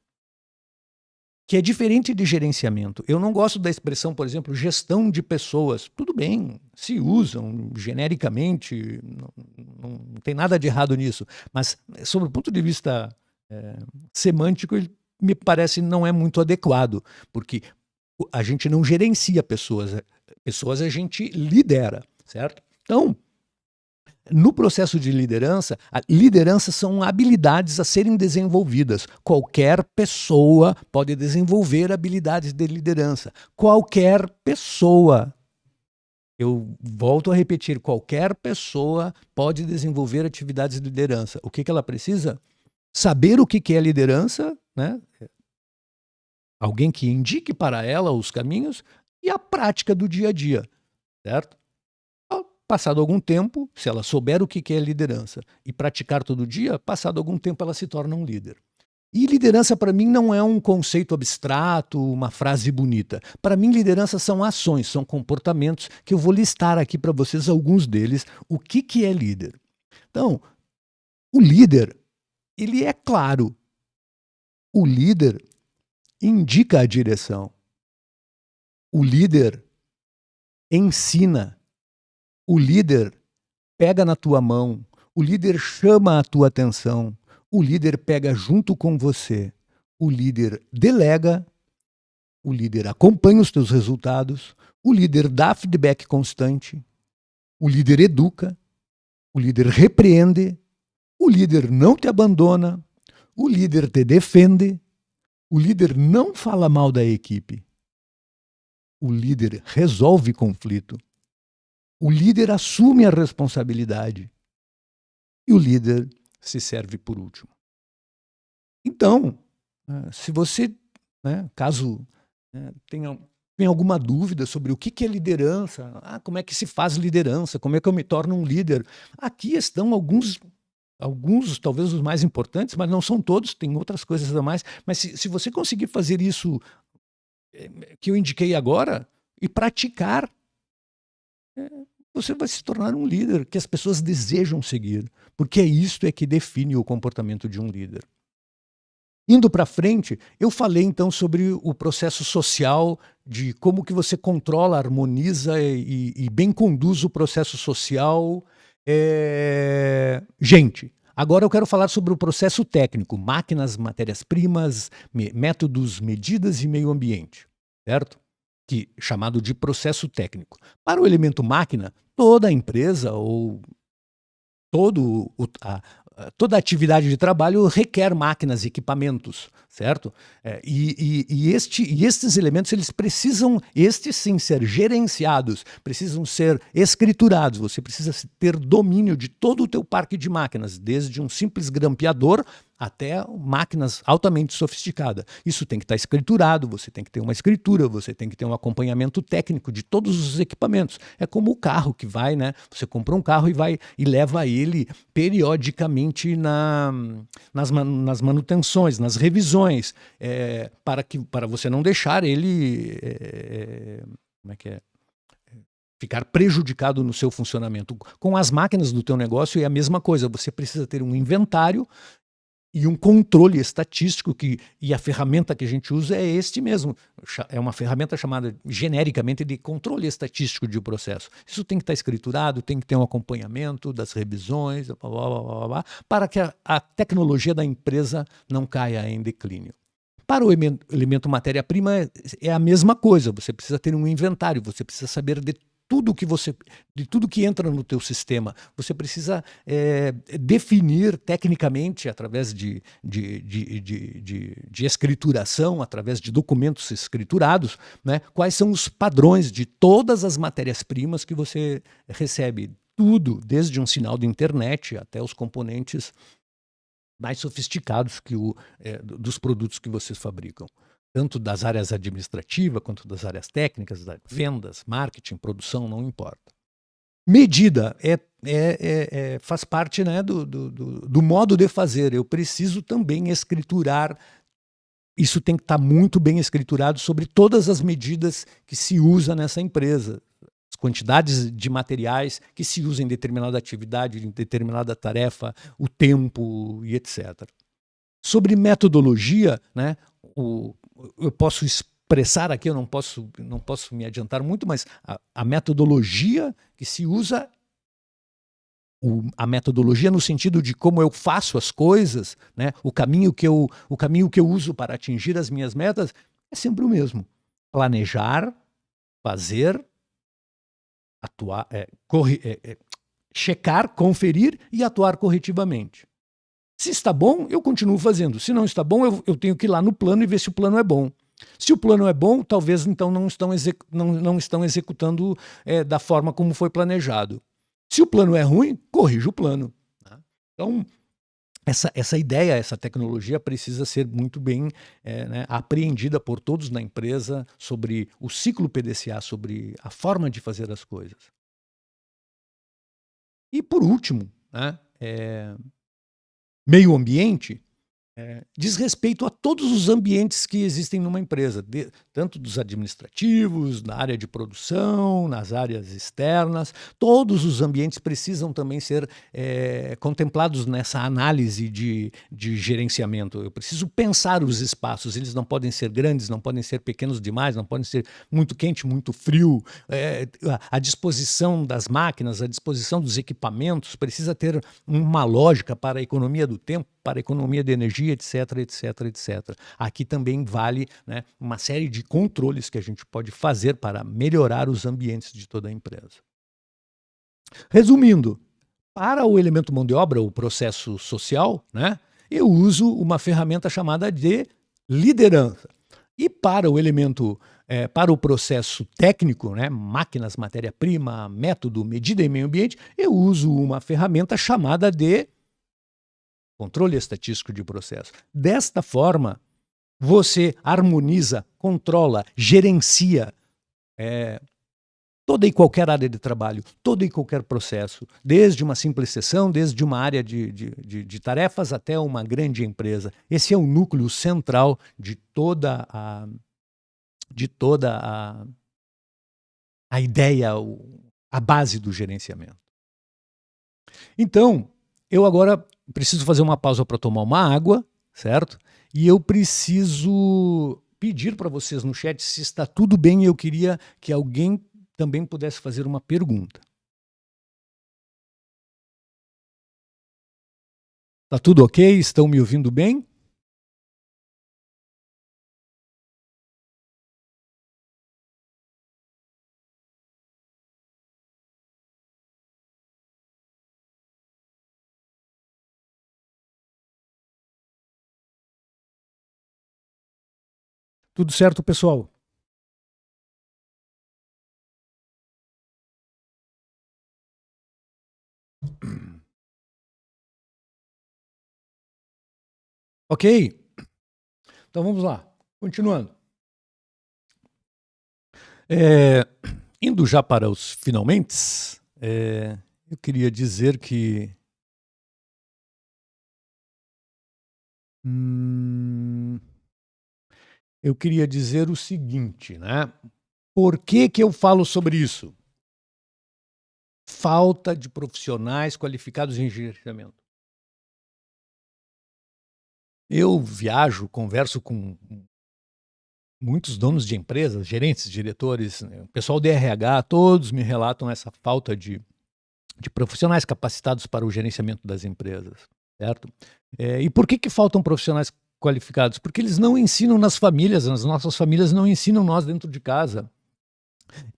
que é diferente de gerenciamento. Eu não gosto da expressão, por exemplo, gestão de pessoas. Tudo bem, se usam genericamente, não tem nada de errado nisso. Mas, sob o ponto de vista semântico, ele me parece não é muito adequado, porque a gente não gerencia pessoas a gente lidera, certo? Então, no processo de liderança, a liderança são habilidades a serem desenvolvidas. Qualquer pessoa pode desenvolver habilidades de liderança. Qualquer pessoa. Eu volto a repetir, qualquer pessoa pode desenvolver atividades de liderança. O que ela precisa? Saber o que é liderança, né? Alguém que indique para ela os caminhos e a prática do dia a dia, certo? Passado algum tempo, se ela souber o que é liderança e praticar todo dia, passado algum tempo ela se torna um líder. E liderança para mim não é um conceito abstrato, uma frase bonita. Para mim liderança são ações, são comportamentos que eu vou listar aqui para vocês alguns deles. O que é líder? Então, o líder, ele é claro. O líder indica a direção. O líder ensina. O líder pega na tua mão. O líder chama a tua atenção. O líder pega junto com você. O líder delega. O líder acompanha os teus resultados. O líder dá feedback constante. O líder educa. O líder repreende. O líder não te abandona. O líder te defende. O líder não fala mal da equipe. O líder resolve conflito. O líder assume a responsabilidade. E o líder se serve por último. Então, se você, caso tenha alguma dúvida sobre o que é liderança, como é que se faz liderança, como é que eu me torno um líder, aqui estão alguns, talvez os mais importantes, mas não são todos, tem outras coisas a mais. Mas se você conseguir fazer isso que eu indiquei agora e praticar, você vai se tornar um líder que as pessoas desejam seguir, porque isto é que define o comportamento de um líder. Indo para frente, eu falei então sobre o processo social, de como que você controla, harmoniza e bem conduz o processo social. Gente, agora eu quero falar sobre o processo técnico, máquinas, matérias-primas, métodos, medidas e meio ambiente, certo? Chamado de processo técnico. Para o elemento máquina, toda a empresa ou toda atividade de trabalho requer máquinas e equipamentos, certo? Estes elementos, eles precisam, estes sim, ser gerenciados, precisam ser escriturados. Você precisa ter domínio de todo o teu parque de máquinas, desde um simples grampeador até máquinas altamente sofisticadas. Isso tem que estar escriturado, você tem que ter uma escritura, você tem que ter um acompanhamento técnico de todos os equipamentos. É como o carro que vai, né? Você compra um carro e vai e leva ele periodicamente nas manutenções, nas revisões, para você não deixar ele, como é que é? Ficar prejudicado no seu funcionamento. Com as máquinas do teu negócio é a mesma coisa, você precisa ter um inventário e um controle estatístico, e a ferramenta que a gente usa é este mesmo. É uma ferramenta chamada genericamente de controle estatístico de processo. Isso tem que estar escriturado, tem que ter um acompanhamento das revisões, blá, blá, blá, blá, blá, para que a tecnologia da empresa não caia em declínio. Para o elemento matéria-prima é a mesma coisa, você precisa ter um inventário, você precisa saber de tudo que entra no teu sistema. Você precisa definir tecnicamente, através de escrituração, através de documentos escriturados, né, quais são os padrões de todas as matérias-primas que você recebe. Tudo, desde um sinal de internet até os componentes mais sofisticados dos produtos que vocês fabricam, tanto das áreas administrativas quanto das áreas técnicas, vendas, marketing, produção, não importa. Medida faz parte, né, do modo de fazer. Eu preciso também escriturar. Isso tem que estar muito bem escriturado sobre todas as medidas que se usa nessa empresa. As quantidades de materiais que se usam em determinada atividade, em determinada tarefa, o tempo e etc. Sobre metodologia, né, eu posso expressar aqui, eu não posso me adiantar muito, mas a metodologia que se usa, a metodologia no sentido de como eu faço as coisas, né, o caminho que eu uso para atingir as minhas metas, é sempre o mesmo. Planejar, fazer, atuar, checar, conferir e atuar corretivamente. Se está bom, eu continuo fazendo. Se não está bom, eu tenho que ir lá no plano e ver se o plano é bom. Se o plano é bom, talvez então não estão executando da forma como foi planejado. Se o plano é ruim, corrija o plano. Então, essa ideia, essa tecnologia precisa ser muito bem né, apreendida por todos na empresa sobre o ciclo PDCA, sobre a forma de fazer as coisas. E por último, né, meio ambiente diz respeito a todos os ambientes que existem numa empresa, tanto dos administrativos, na área de produção, nas áreas externas. Todos os ambientes precisam também ser contemplados nessa análise de gerenciamento. Eu preciso pensar os espaços, eles não podem ser grandes, não podem ser pequenos demais, não podem ser muito quente, muito frio. A disposição das máquinas, a disposição dos equipamentos precisa ter uma lógica para a economia do tempo, para a economia de energia, etc, etc, etc. Aqui também vale, né, uma série de controles que a gente pode fazer para melhorar os ambientes de toda a empresa. Resumindo, para o elemento mão de obra, o processo social, né, eu uso uma ferramenta chamada de liderança. E para o elemento, para o processo técnico, né, máquinas, matéria-prima, método, medida e meio ambiente, eu uso uma ferramenta chamada de controle estatístico de processo. Desta forma, você harmoniza, controla, gerencia toda e qualquer área de trabalho, todo e qualquer processo, desde uma simples sessão, desde uma área de tarefas até uma grande empresa. Esse é o núcleo central de toda a ideia, a base do gerenciamento. Então, eu agora preciso fazer uma pausa para tomar uma água, certo? E eu preciso pedir para vocês no chat se está tudo bem. Eu queria que alguém também pudesse fazer uma pergunta. Está tudo ok? Estão me ouvindo bem? Tudo certo, pessoal? Ok, então vamos lá. Continuando. É, indo já para os finalmentes, eu queria dizer que hum, eu queria dizer o seguinte, né? Por que que eu falo sobre isso? Falta de profissionais qualificados em gerenciamento. Eu viajo, converso com muitos donos de empresas, gerentes, diretores, né, pessoal de RH, todos me relatam essa falta de profissionais capacitados para o gerenciamento das empresas, certo? E por que que faltam profissionais qualificados? Porque eles não ensinam nas famílias, as nossas famílias não ensinam nós dentro de casa.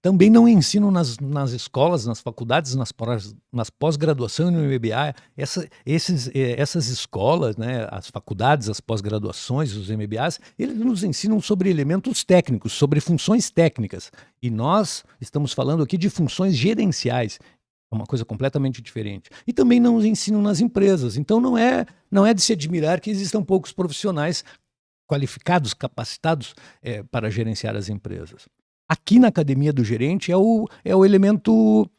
Também não ensinam nas escolas, nas faculdades, nas pós-graduação e no MBA. Essas escolas, né, as faculdades, as pós-graduações, os MBAs, eles nos ensinam sobre elementos técnicos, sobre funções técnicas. E nós estamos falando aqui de funções gerenciais. É uma coisa completamente diferente. E também não nos ensinam nas empresas. Então não é de se admirar que existam poucos profissionais qualificados, capacitados para gerenciar as empresas. Aqui na Academia do Gerente é o elemento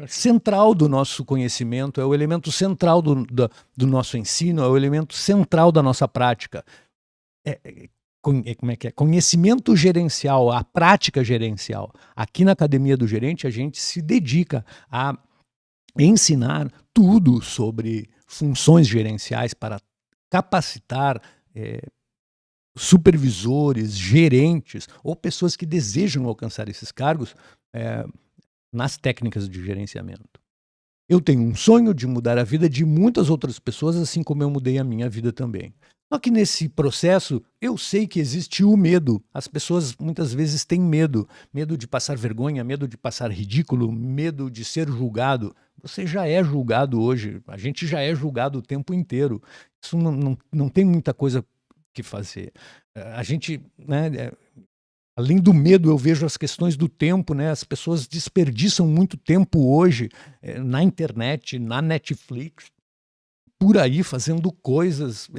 central do nosso conhecimento, é o elemento central do nosso ensino, é o elemento central da nossa prática. Como é que é? Conhecimento gerencial, a prática gerencial. Aqui na Academia do Gerente a gente se dedica a ensinar tudo sobre funções gerenciais para capacitar supervisores, gerentes ou pessoas que desejam alcançar esses cargos nas técnicas de gerenciamento. Eu tenho um sonho de mudar a vida de muitas outras pessoas, assim como eu mudei a minha vida também. Só que nesse processo, eu sei que existe o medo. As pessoas muitas vezes têm medo. Medo de passar vergonha, medo de passar ridículo, medo de ser julgado. Você já é julgado hoje. A gente já é julgado o tempo inteiro. Isso não tem muita coisa que fazer. A gente, né, além do medo, eu vejo as questões do tempo, né? As pessoas desperdiçam muito tempo hoje na internet, na Netflix, por aí fazendo coisas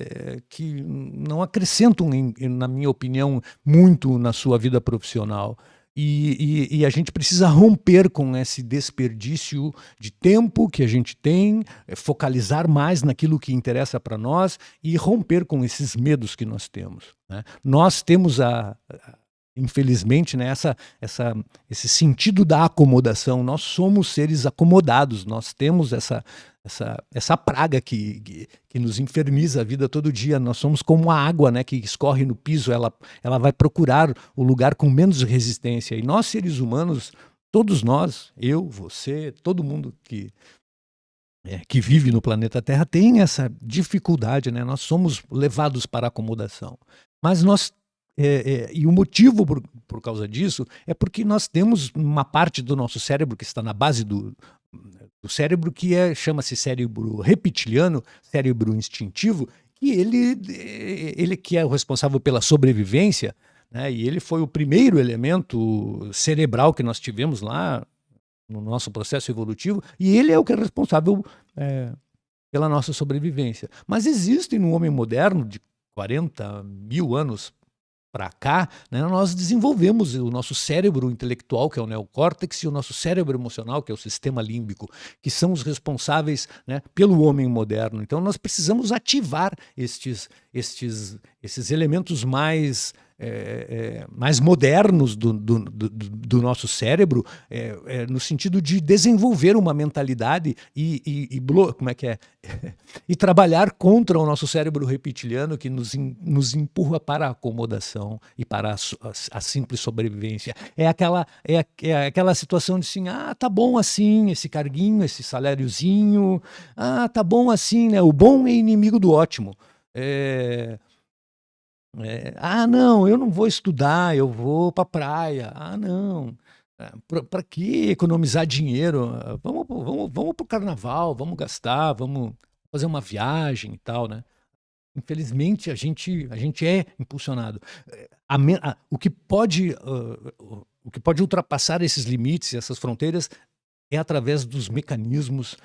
que não acrescentam, na minha opinião, muito na sua vida profissional. E a gente precisa romper com esse desperdício de tempo que a gente tem, focalizar mais naquilo que interessa para nós e romper com esses medos que nós temos, né? Nós temos infelizmente, né, esse sentido da acomodação. Nós somos seres acomodados, nós temos essa praga que nos inferniza a vida todo dia. Nós somos como a água, né, que escorre no piso, ela vai procurar o lugar com menos resistência. E nós, seres humanos, todos nós, eu, você, todo mundo que vive no planeta Terra tem essa dificuldade, né? Nós somos levados para a acomodação. Mas e o motivo por causa disso é porque nós temos uma parte do nosso cérebro que está na base do cérebro que chama-se cérebro reptiliano, cérebro instintivo, que ele que é o responsável pela sobrevivência, né? E ele foi o primeiro elemento cerebral que nós tivemos lá no nosso processo evolutivo, e ele é o que é responsável pela nossa sobrevivência. Mas existem no homem moderno, de 40 mil anos para cá, né, nós desenvolvemos o nosso cérebro intelectual, que é o neocórtex, e o nosso cérebro emocional, que é o sistema límbico, que são os responsáveis, né, pelo homem moderno. Então nós precisamos ativar esses elementos mais modernos do nosso cérebro, no sentido de desenvolver uma mentalidade como é que é? E trabalhar contra o nosso cérebro reptiliano, que nos empurra para a acomodação e para a simples sobrevivência. É aquela situação de assim, tá bom assim, esse carguinho, esse saláriozinho, tá bom assim, né? O bom é inimigo do ótimo. Não, eu não vou estudar, eu vou para a praia. Não, para que economizar dinheiro? Vamos para o carnaval, vamos gastar, vamos fazer uma viagem e tal, né? Infelizmente, a gente é impulsionado. O que pode ultrapassar esses limites, essas fronteiras, é através dos mecanismos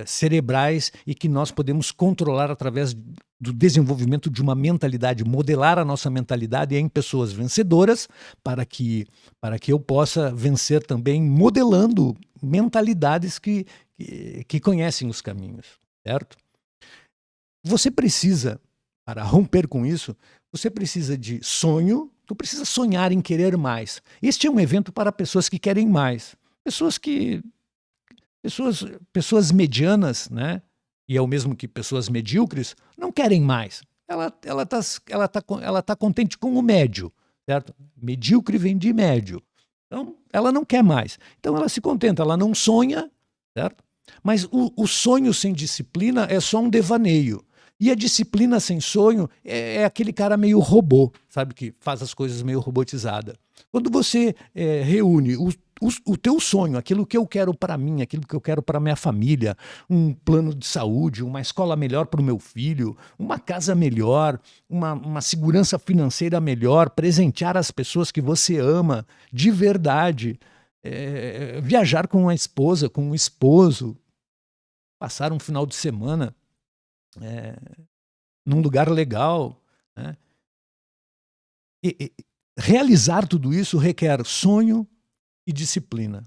cerebrais e que nós podemos controlar através do desenvolvimento de uma mentalidade, modelar a nossa mentalidade em pessoas vencedoras, para que eu possa vencer também modelando mentalidades que conhecem os caminhos, certo? Você precisa, para romper com isso, você precisa de sonho, tu precisa sonhar em querer mais. Este é um evento para pessoas que querem mais. Pessoas medianas, né? E é o mesmo que pessoas medíocres, não querem mais. Ela tá contente com o médio, certo? Medíocre vem de médio. Então, ela não quer mais. Então, ela se contenta, ela não sonha, certo? Mas o sonho sem disciplina é só um devaneio. E a disciplina sem sonho é aquele cara meio robô, sabe? Que faz as coisas meio robotizada. Quando você reúne o teu sonho, aquilo que eu quero para mim, aquilo que eu quero para minha família, um plano de saúde, uma escola melhor para o meu filho, uma casa melhor, uma segurança financeira melhor, presentear as pessoas que você ama de verdade, viajar com a esposa, com o esposo, passar um final de semana num lugar legal, né? Realizar tudo isso requer sonho e disciplina.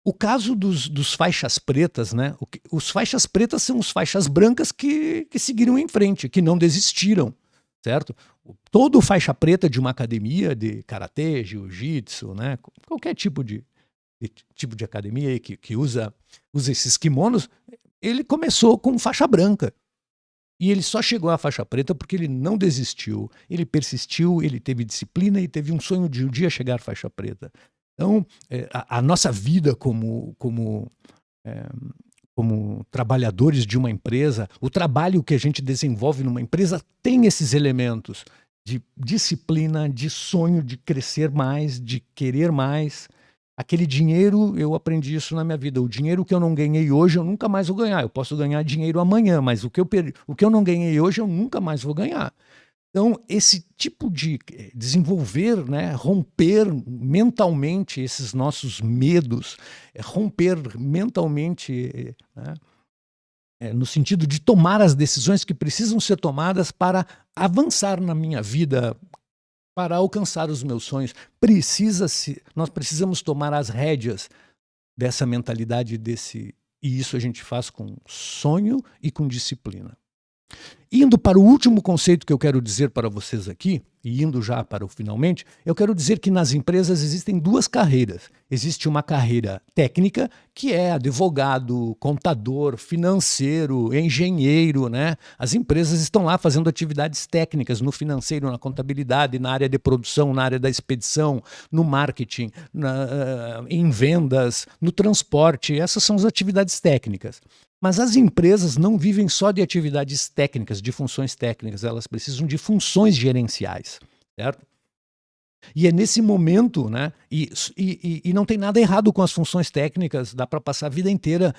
O caso dos faixas pretas, né? Os faixas pretas são os faixas brancas que seguiram em frente, que não desistiram, certo? Todo faixa preta de uma academia de karatê, jiu-jitsu, né? Qualquer tipo de academia que usa esses kimonos, ele começou com faixa branca. E ele só chegou à faixa preta porque ele não desistiu, ele persistiu, ele teve disciplina e teve um sonho de um dia chegar à faixa preta. Então, a nossa vida como trabalhadores de uma empresa, o trabalho que a gente desenvolve numa empresa tem esses elementos de disciplina, de sonho, de crescer mais, de querer mais. Aquele dinheiro, eu aprendi isso na minha vida. O dinheiro que eu não ganhei hoje, eu nunca mais vou ganhar. Eu posso ganhar dinheiro amanhã, mas o que eu não ganhei hoje, eu nunca mais vou ganhar. Então, esse tipo de desenvolver, né, romper mentalmente esses nossos medos, romper mentalmente, né, no sentido de tomar as decisões que precisam ser tomadas para avançar na minha vida, para alcançar os meus sonhos. Nós precisamos tomar as rédeas dessa mentalidade, e isso a gente faz com sonho e com disciplina. Indo para o último conceito que eu quero dizer para vocês aqui, e indo já para o finalmente, eu quero dizer que nas empresas existem duas carreiras. Existe uma carreira técnica, que é advogado, contador, financeiro, engenheiro, né? As empresas estão lá fazendo atividades técnicas no financeiro, na contabilidade, na área de produção, na área da expedição, no marketing, em vendas, no transporte. Essas são as atividades técnicas. Mas as empresas não vivem só de atividades técnicas, de funções técnicas, elas precisam de funções gerenciais, certo? E é nesse momento, né? E não tem nada errado com as funções técnicas, dá para passar a vida inteira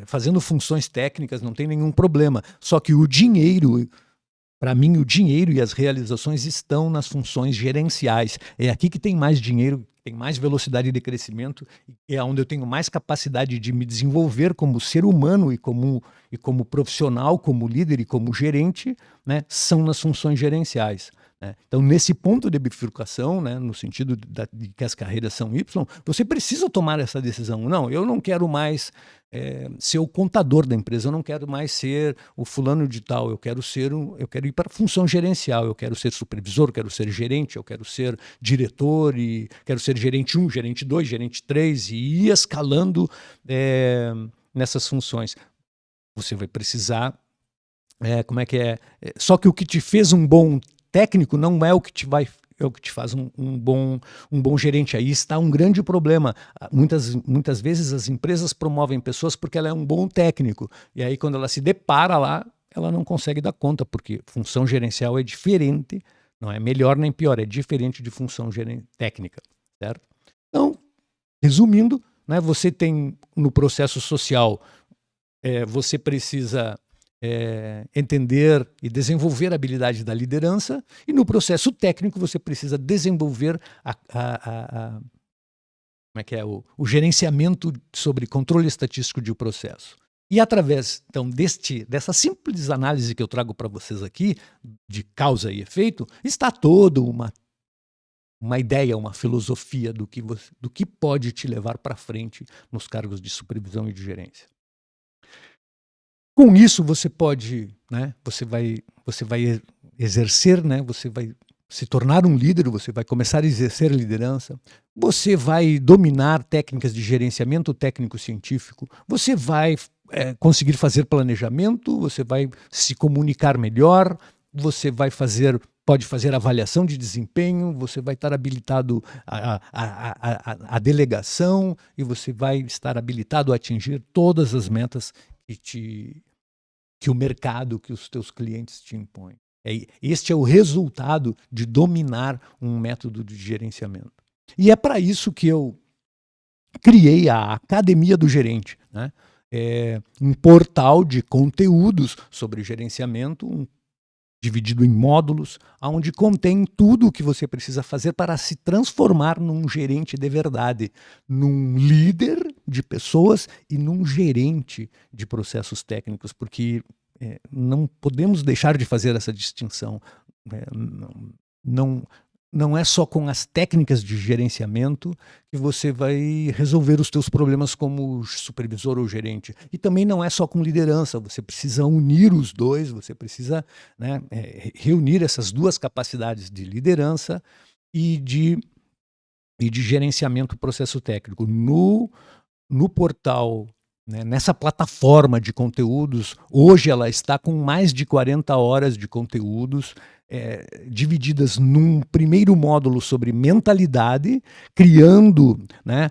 fazendo funções técnicas, não tem nenhum problema. Só que o dinheiro, para mim, o dinheiro e as realizações estão nas funções gerenciais. É aqui que tem mais dinheiro, tem mais velocidade de crescimento, é onde eu tenho mais capacidade de me desenvolver como ser humano e como profissional, como líder e como gerente, né, são nas funções gerenciais. Né? Então, nesse ponto de bifurcação, né, no sentido de que as carreiras são Y, você precisa tomar essa decisão. Não, eu não quero mais ser o contador da empresa, eu não quero mais ser o fulano de tal, eu quero ir para a função gerencial, eu quero ser supervisor, eu quero ser gerente, eu quero ser diretor, e quero ser gerente 1, gerente 2, gerente 3, e ir escalando nessas funções. Você vai precisar, só que o que te fez um bom técnico não é o que te faz um bom gerente. Aí está um grande problema. Muitas vezes as empresas promovem pessoas porque ela é um bom técnico. E aí quando ela se depara lá, ela não consegue dar conta, porque função gerencial é diferente, não é melhor nem pior, é diferente de função técnica, certo? Então, resumindo, né, você tem no processo social, você precisa entender e desenvolver a habilidade da liderança, e no processo técnico você precisa desenvolver como é que é, o gerenciamento sobre controle estatístico de um processo. E através, então, dessa simples análise que eu trago para vocês aqui, de causa e efeito, está toda uma ideia, uma filosofia do que pode te levar para frente nos cargos de supervisão e de gerência. Com isso, você pode, né, você vai exercer, né, você vai se tornar um líder, você vai começar a exercer liderança, você vai dominar técnicas de gerenciamento técnico-científico, você vai conseguir fazer planejamento, você vai se comunicar melhor, você pode fazer avaliação de desempenho, você vai estar habilitado à delegação e você vai estar habilitado a atingir todas as metas que o mercado, que os teus clientes te impõem. Este é o resultado de dominar um método de gerenciamento. E é para isso que eu criei a Academia do Gerente, né? Um portal de conteúdos sobre gerenciamento, dividido em módulos, onde contém tudo o que você precisa fazer para se transformar num gerente de verdade, num líder de pessoas e num gerente de processos técnicos, porque não podemos deixar de fazer essa distinção. Não é só com as técnicas de gerenciamento que você vai resolver os teus problemas como supervisor ou gerente. E também não é só com liderança, você precisa unir os dois, você precisa, né, reunir essas duas capacidades de liderança e de gerenciamento processo técnico. No portal, né, nessa plataforma de conteúdos, hoje ela está com mais de 40 horas de conteúdos, divididas num primeiro módulo sobre mentalidade, criando, né,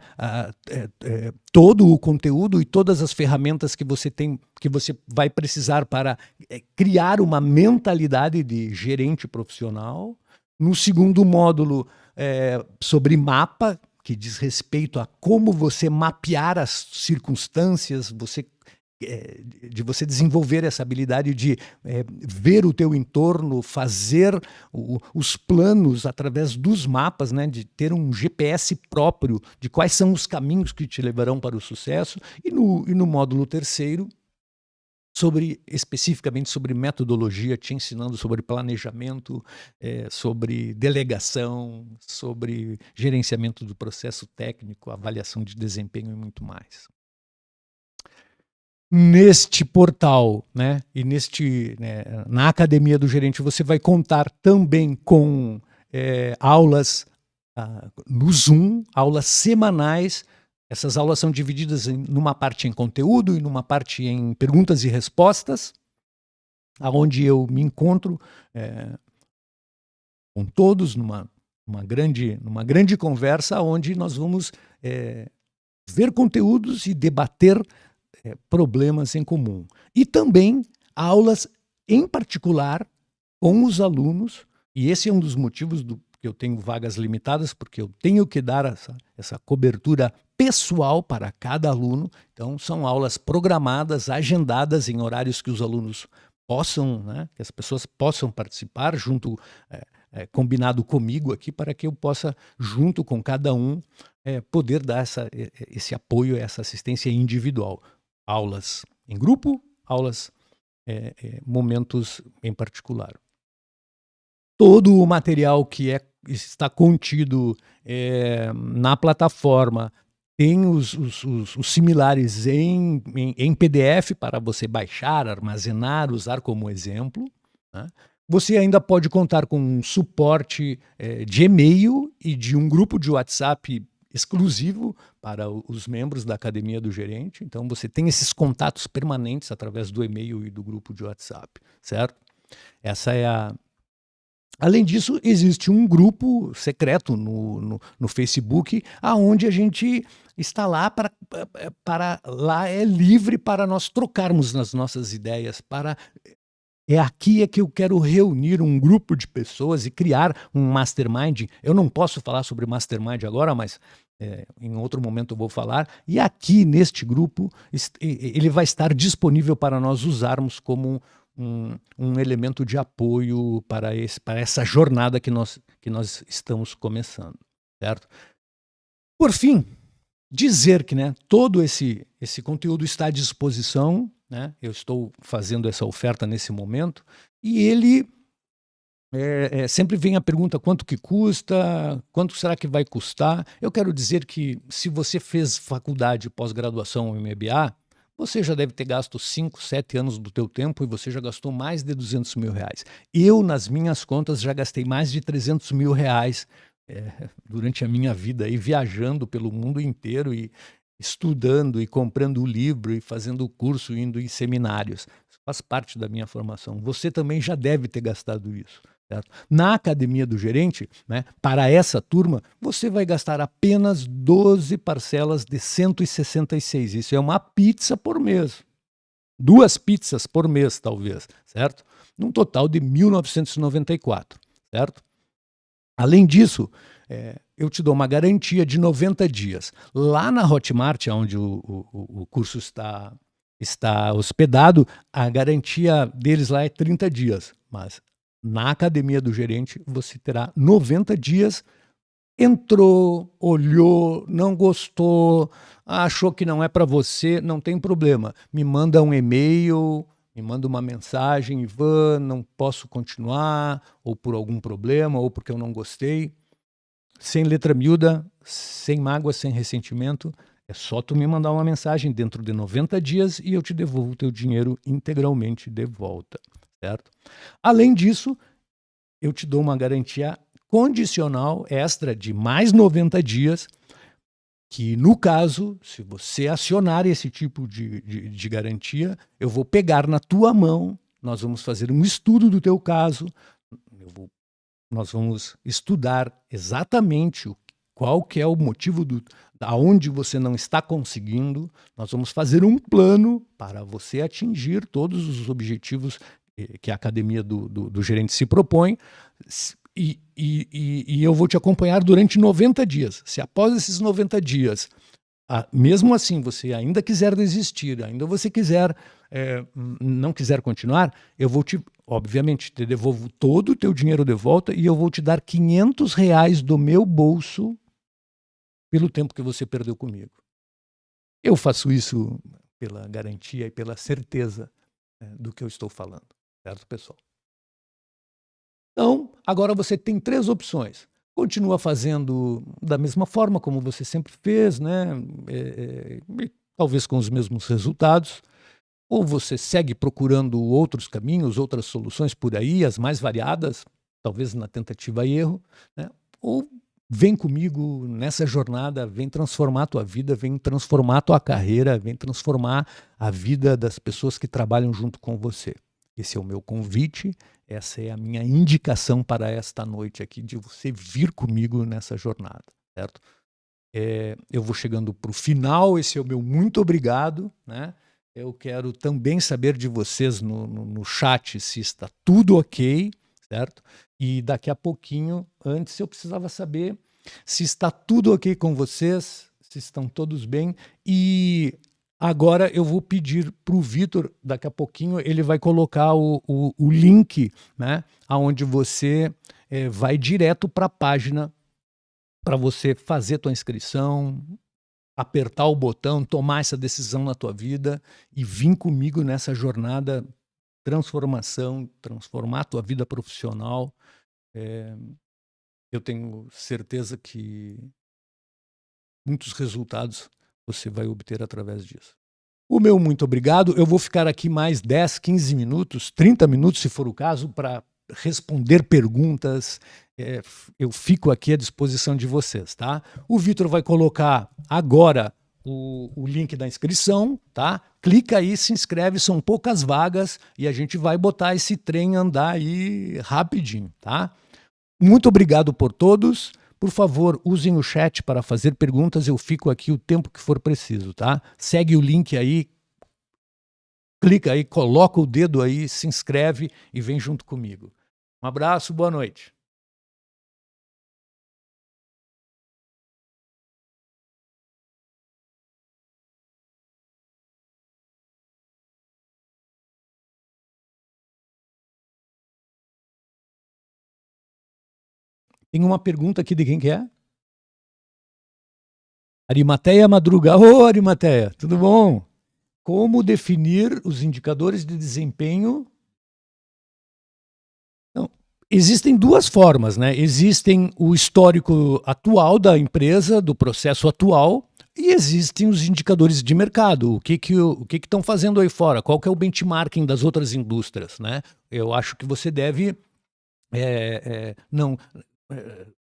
todo o conteúdo e todas as ferramentas que você vai precisar para criar uma mentalidade de gerente profissional. No segundo módulo, sobre mapa, que diz respeito a como você mapear as circunstâncias, de você desenvolver essa habilidade de ver o teu entorno, fazer os planos através dos mapas, né, de ter um GPS próprio de quais são os caminhos que te levarão para o sucesso. E no módulo terceiro, especificamente sobre metodologia, te ensinando sobre planejamento, sobre delegação, sobre gerenciamento do processo técnico, avaliação de desempenho e muito mais. Neste portal, né, e na Academia do Gerente, você vai contar também com aulas no Zoom, aulas semanais. Essas aulas são divididas numa parte em conteúdo e numa parte em perguntas e respostas, aonde eu me encontro com todos numa grande conversa, onde nós vamos ver conteúdos e debater problemas em comum. E também aulas em particular com os alunos, e esse é um dos motivos que eu tenho vagas limitadas, porque eu tenho que dar essa cobertura pessoal para cada aluno. Então, são aulas programadas, agendadas em horários que os alunos possam, né, que as pessoas possam participar, combinado comigo aqui, para que eu possa, junto com cada um, poder dar esse apoio, essa assistência individual. Aulas em grupo, aulas, momentos em particular. Todo o material que está contido na plataforma tem os similares em PDF para você baixar, armazenar, usar como exemplo, né? Você ainda pode contar com um suporte de e-mail e de um grupo de WhatsApp exclusivo para os membros da Academia do Gerente. Então, você tem esses contatos permanentes através do e-mail e do grupo de WhatsApp, certo? Além disso, existe um grupo secreto no Facebook, aonde a gente está lá lá é livre para nós trocarmos nas nossas ideias, aqui que eu quero reunir um grupo de pessoas e criar um mastermind. Eu não posso falar sobre mastermind agora, mas em outro momento eu vou falar. E aqui neste grupo, ele vai estar disponível para nós usarmos como um elemento de apoio para essa jornada que nós estamos começando, certo? Por fim, dizer que, né, todo esse conteúdo está à disposição, né, eu estou fazendo essa oferta nesse momento, e ele sempre vem a pergunta: "Quanto que custa? Quanto será que vai custar?". Eu quero dizer que se você fez faculdade, pós-graduação ou MBA, você já deve ter gasto 5, 7 anos do teu tempo e você já gastou mais de R$ 200.000. Eu, nas minhas contas, já gastei mais de R$ 300.000, durante a minha vida aí, viajando pelo mundo inteiro e estudando e comprando livro e fazendo curso, indo em seminários. Isso faz parte da minha formação. Você também já deve ter gastado isso. Certo? Na academia do gerente, né, para essa turma, você vai gastar apenas 12 parcelas de 166. Isso é uma pizza por mês. 2 pizzas por mês, talvez, certo? Num total de 1.994, certo? Além disso, eu te dou uma garantia de 90 dias. Lá na Hotmart, onde o curso está hospedado, a garantia deles lá é 30 dias. Mas na academia do gerente, você terá 90 dias. Entrou, olhou, não gostou, achou que não é para você, não tem problema. Me manda um e-mail, me manda uma mensagem: Ivan, não posso continuar, ou por algum problema, ou porque eu não gostei. Sem letra miúda, sem mágoa, sem ressentimento. É só tu me mandar uma mensagem dentro de 90 dias e eu te devolvo o teu dinheiro integralmente de volta, certo? Além disso, eu te dou uma garantia condicional extra de mais 90 dias, que no caso, se você acionar esse tipo de garantia, eu vou pegar na tua mão, nós vamos fazer um estudo do teu caso, nós vamos estudar exatamente qual que é o motivo aonde você não está conseguindo, nós vamos fazer um plano para você atingir todos os objetivos que a academia do gerente se propõe, e eu vou te acompanhar durante 90 dias. Se após esses 90 dias, mesmo assim, você ainda quiser desistir, ainda você quiser não quiser continuar, eu vou obviamente, te devolvo todo o teu dinheiro de volta e eu vou te dar R$ 500 do meu bolso pelo tempo que você perdeu comigo. Eu faço isso pela garantia e pela certeza do que eu estou falando, certo, pessoal? Então, agora você tem 3 opções. Continua fazendo da mesma forma como você sempre fez, né, talvez com os mesmos resultados, ou você segue procurando outros caminhos, outras soluções por aí, as mais variadas, talvez na tentativa e erro, né, ou vem comigo nessa jornada, vem transformar a tua vida, vem transformar a tua carreira, vem transformar a vida das pessoas que trabalham junto com você. Esse é o meu convite, essa é a minha indicação para esta noite aqui, de você vir comigo nessa jornada, certo? Eu vou chegando para o final, esse é o meu muito obrigado, né? Eu quero também saber de vocês no chat se está tudo ok, certo? E daqui a pouquinho, antes eu precisava saber se está tudo ok com vocês, se estão todos bem. E agora eu vou pedir para o Vitor, daqui a pouquinho, ele vai colocar o link, né? Onde você vai direto para a página para você fazer tua inscrição, apertar o botão, tomar essa decisão na tua vida e vir comigo nessa jornada transformação, transformar a tua vida profissional. Eu tenho certeza que muitos resultados você vai obter através disso. O meu muito obrigado. Eu vou ficar aqui mais 10, 15 minutos, 30 minutos, se for o caso, para responder perguntas. Eu fico aqui à disposição de vocês, tá? O Vitor vai colocar agora o link da inscrição, tá? Clica aí, se inscreve, são poucas vagas e a gente vai botar esse trem andar aí rapidinho, tá? Muito obrigado por todos. Por favor, usem o chat para fazer perguntas. Eu fico aqui o tempo que for preciso, tá? Segue o link aí, clica aí, coloca o dedo aí, se inscreve e vem junto comigo. Um abraço, boa noite. Tem uma pergunta aqui de quem que é? Arimateia Madruga. Ô, Arimateia, tudo bom? Como definir os indicadores de desempenho? Então, existem duas formas, né? Existem o histórico atual da empresa, do processo atual, e existem os indicadores de mercado. O que estão fazendo aí fora? Qual que é o benchmarking das outras indústrias, né? Eu acho que você deve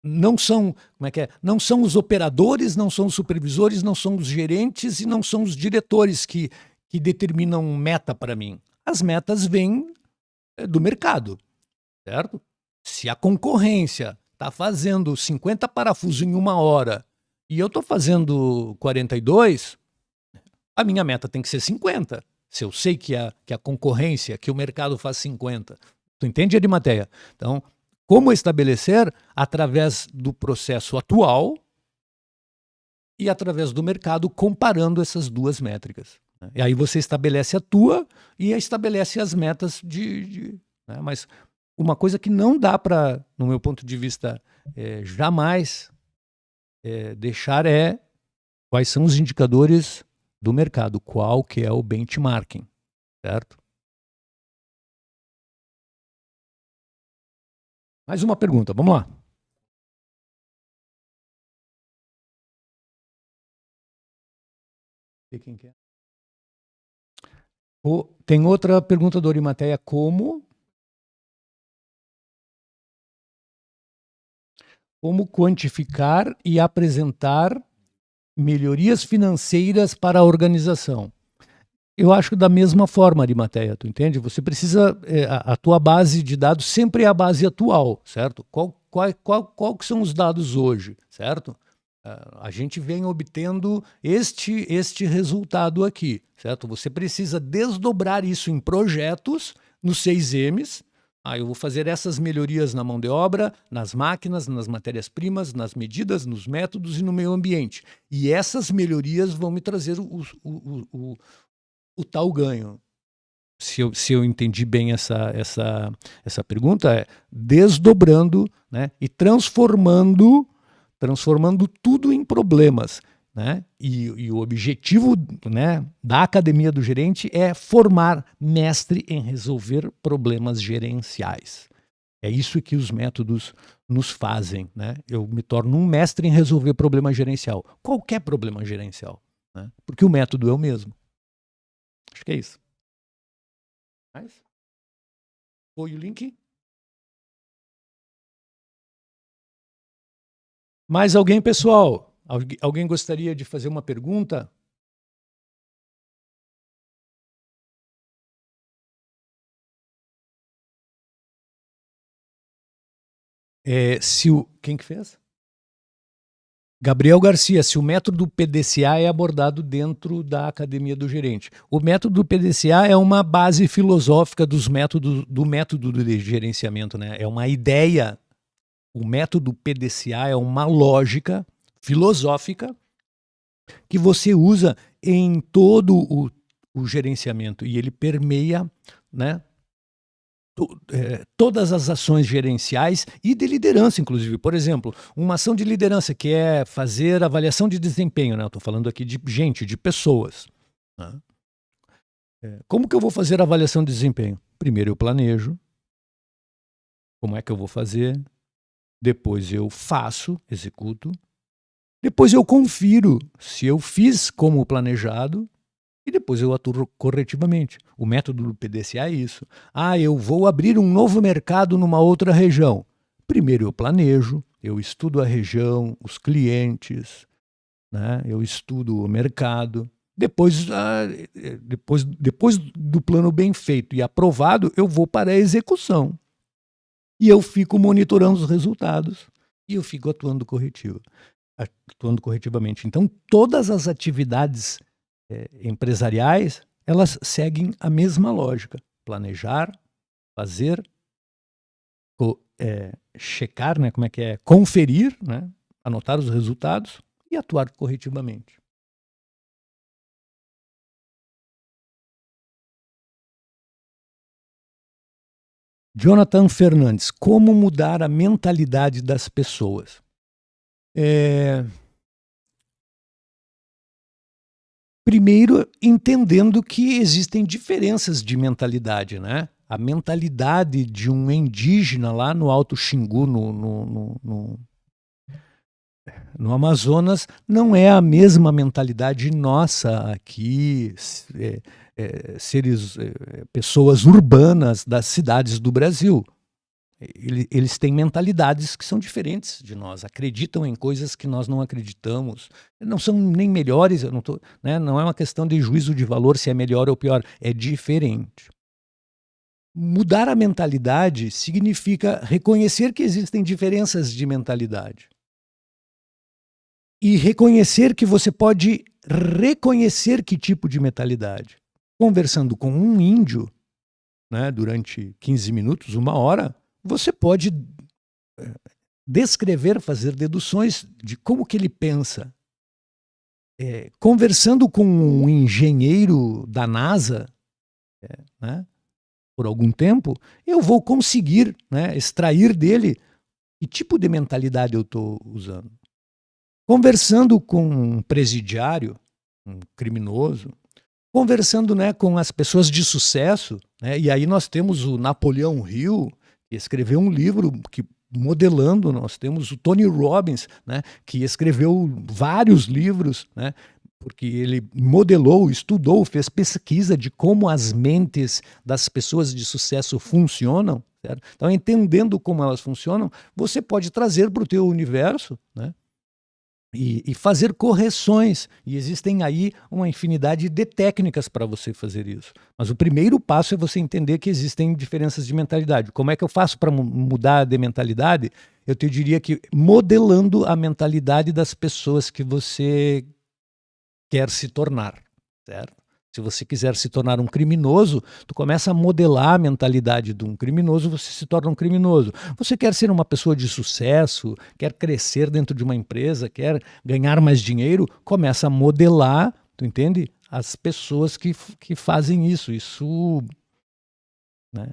não são, como é que é? Não são os operadores, não são os supervisores, não são os gerentes e não são os diretores que determinam meta para mim. As metas vêm do mercado, certo? Se a concorrência está fazendo 50 parafusos em 1 hora e eu estou fazendo 42, a minha meta tem que ser 50. Se eu sei que a concorrência, que o mercado faz 50. Tu entende, Arimateia? Então, como estabelecer? Através do processo atual e através do mercado, comparando essas duas métricas. E aí você estabelece a tua e estabelece as metas né? Mas uma coisa que não dá para, no meu ponto de vista, jamais deixar quais são os indicadores do mercado, qual que é o benchmarking, certo? Mais uma pergunta, vamos lá. Quem quer? Tem outra pergunta do Arimateia, como quantificar e apresentar melhorias financeiras para a organização? Eu acho da mesma forma, Arimateia, tu entende? Você precisa, a tua base de dados sempre é a base atual, certo? Qual que são os dados hoje, certo? A gente vem obtendo este resultado aqui, certo? Você precisa desdobrar isso em projetos nos 6Ms. Eu vou fazer essas melhorias na mão de obra, nas máquinas, nas matérias-primas, nas medidas, nos métodos e no meio ambiente. E essas melhorias vão me trazer o tal ganho. Se eu entendi bem essa pergunta, desdobrando, né, e transformando tudo em problemas. Né? E o objetivo, né, da Academia do Gerente é formar mestre em resolver problemas gerenciais. É isso que os métodos nos fazem. Né? Eu me torno um mestre em resolver problema gerencial. Qualquer problema gerencial. Né? Porque o método é o mesmo. Acho que é isso. Mais? Foi o link? Mais alguém, pessoal? Alguém gostaria de fazer uma pergunta? Quem que fez? Gabriel Garcia, se o método PDCA é abordado dentro da Academia do Gerente. O método PDCA é uma base filosófica do método de gerenciamento, né? É uma ideia. O método PDCA é uma lógica filosófica que você usa em todo o gerenciamento e ele permeia, né, todas as ações gerenciais e de liderança, inclusive. Por exemplo, uma ação de liderança que é fazer avaliação de desempenho, né? Eu estou falando aqui de gente, de pessoas. Né? Como que eu vou fazer a avaliação de desempenho? Primeiro eu planejo. Como é que eu vou fazer? Depois eu faço, executo. Depois eu confiro se eu fiz como planejado e depois eu atuo corretivamente. O método do PDCA é isso. Eu vou abrir um novo mercado numa outra região. Primeiro eu planejo, eu estudo a região, os clientes, né? Eu estudo o mercado. Depois do plano bem feito e aprovado, eu vou para a execução. E eu fico monitorando os resultados e eu fico atuando corretivamente. Então, todas as atividades empresariais, elas seguem a mesma lógica. Planejar, fazer, checar, né, como é que é? Conferir, né, anotar os resultados e atuar corretivamente. Jonathan Fernandes, como mudar a mentalidade das pessoas? Primeiro, entendendo que existem diferenças de mentalidade, né? A mentalidade de um indígena lá no Alto Xingu, no Amazonas, não é a mesma mentalidade nossa aqui, pessoas urbanas das cidades do Brasil. Eles têm mentalidades que são diferentes de nós, acreditam em coisas que nós não acreditamos, não são nem melhores, né, não é uma questão de juízo de valor se é melhor ou pior, é diferente. Mudar a mentalidade significa reconhecer que existem diferenças de mentalidade. E reconhecer que você pode reconhecer que tipo de mentalidade. Conversando com um índio, né, durante 15 minutos, 1 hora, você pode descrever, fazer deduções de como que ele pensa. Conversando com um engenheiro da NASA, né, por algum tempo, eu vou conseguir, né, extrair dele que tipo de mentalidade eu estou usando. Conversando com um presidiário, um criminoso, conversando, né, com as pessoas de sucesso, né, e aí nós temos o Napoleão Hill, que escreveu um livro modelando, nós temos o Tony Robbins, né, que escreveu vários livros, né, porque ele modelou, estudou, fez pesquisa de como as mentes das pessoas de sucesso funcionam, certo? Então, entendendo como elas funcionam, você pode trazer para o teu universo, né, e fazer correções. E existem aí uma infinidade de técnicas para você fazer isso. Mas o primeiro passo é você entender que existem diferenças de mentalidade. Como é que eu faço para mudar de mentalidade? Eu te diria que modelando a mentalidade das pessoas que você quer se tornar, certo? Se você quiser se tornar um criminoso, tu começa a modelar a mentalidade de um criminoso, você se torna um criminoso. Você quer ser uma pessoa de sucesso, quer crescer dentro de uma empresa, quer ganhar mais dinheiro, começa a modelar, tu entende? As pessoas que fazem isso. Né?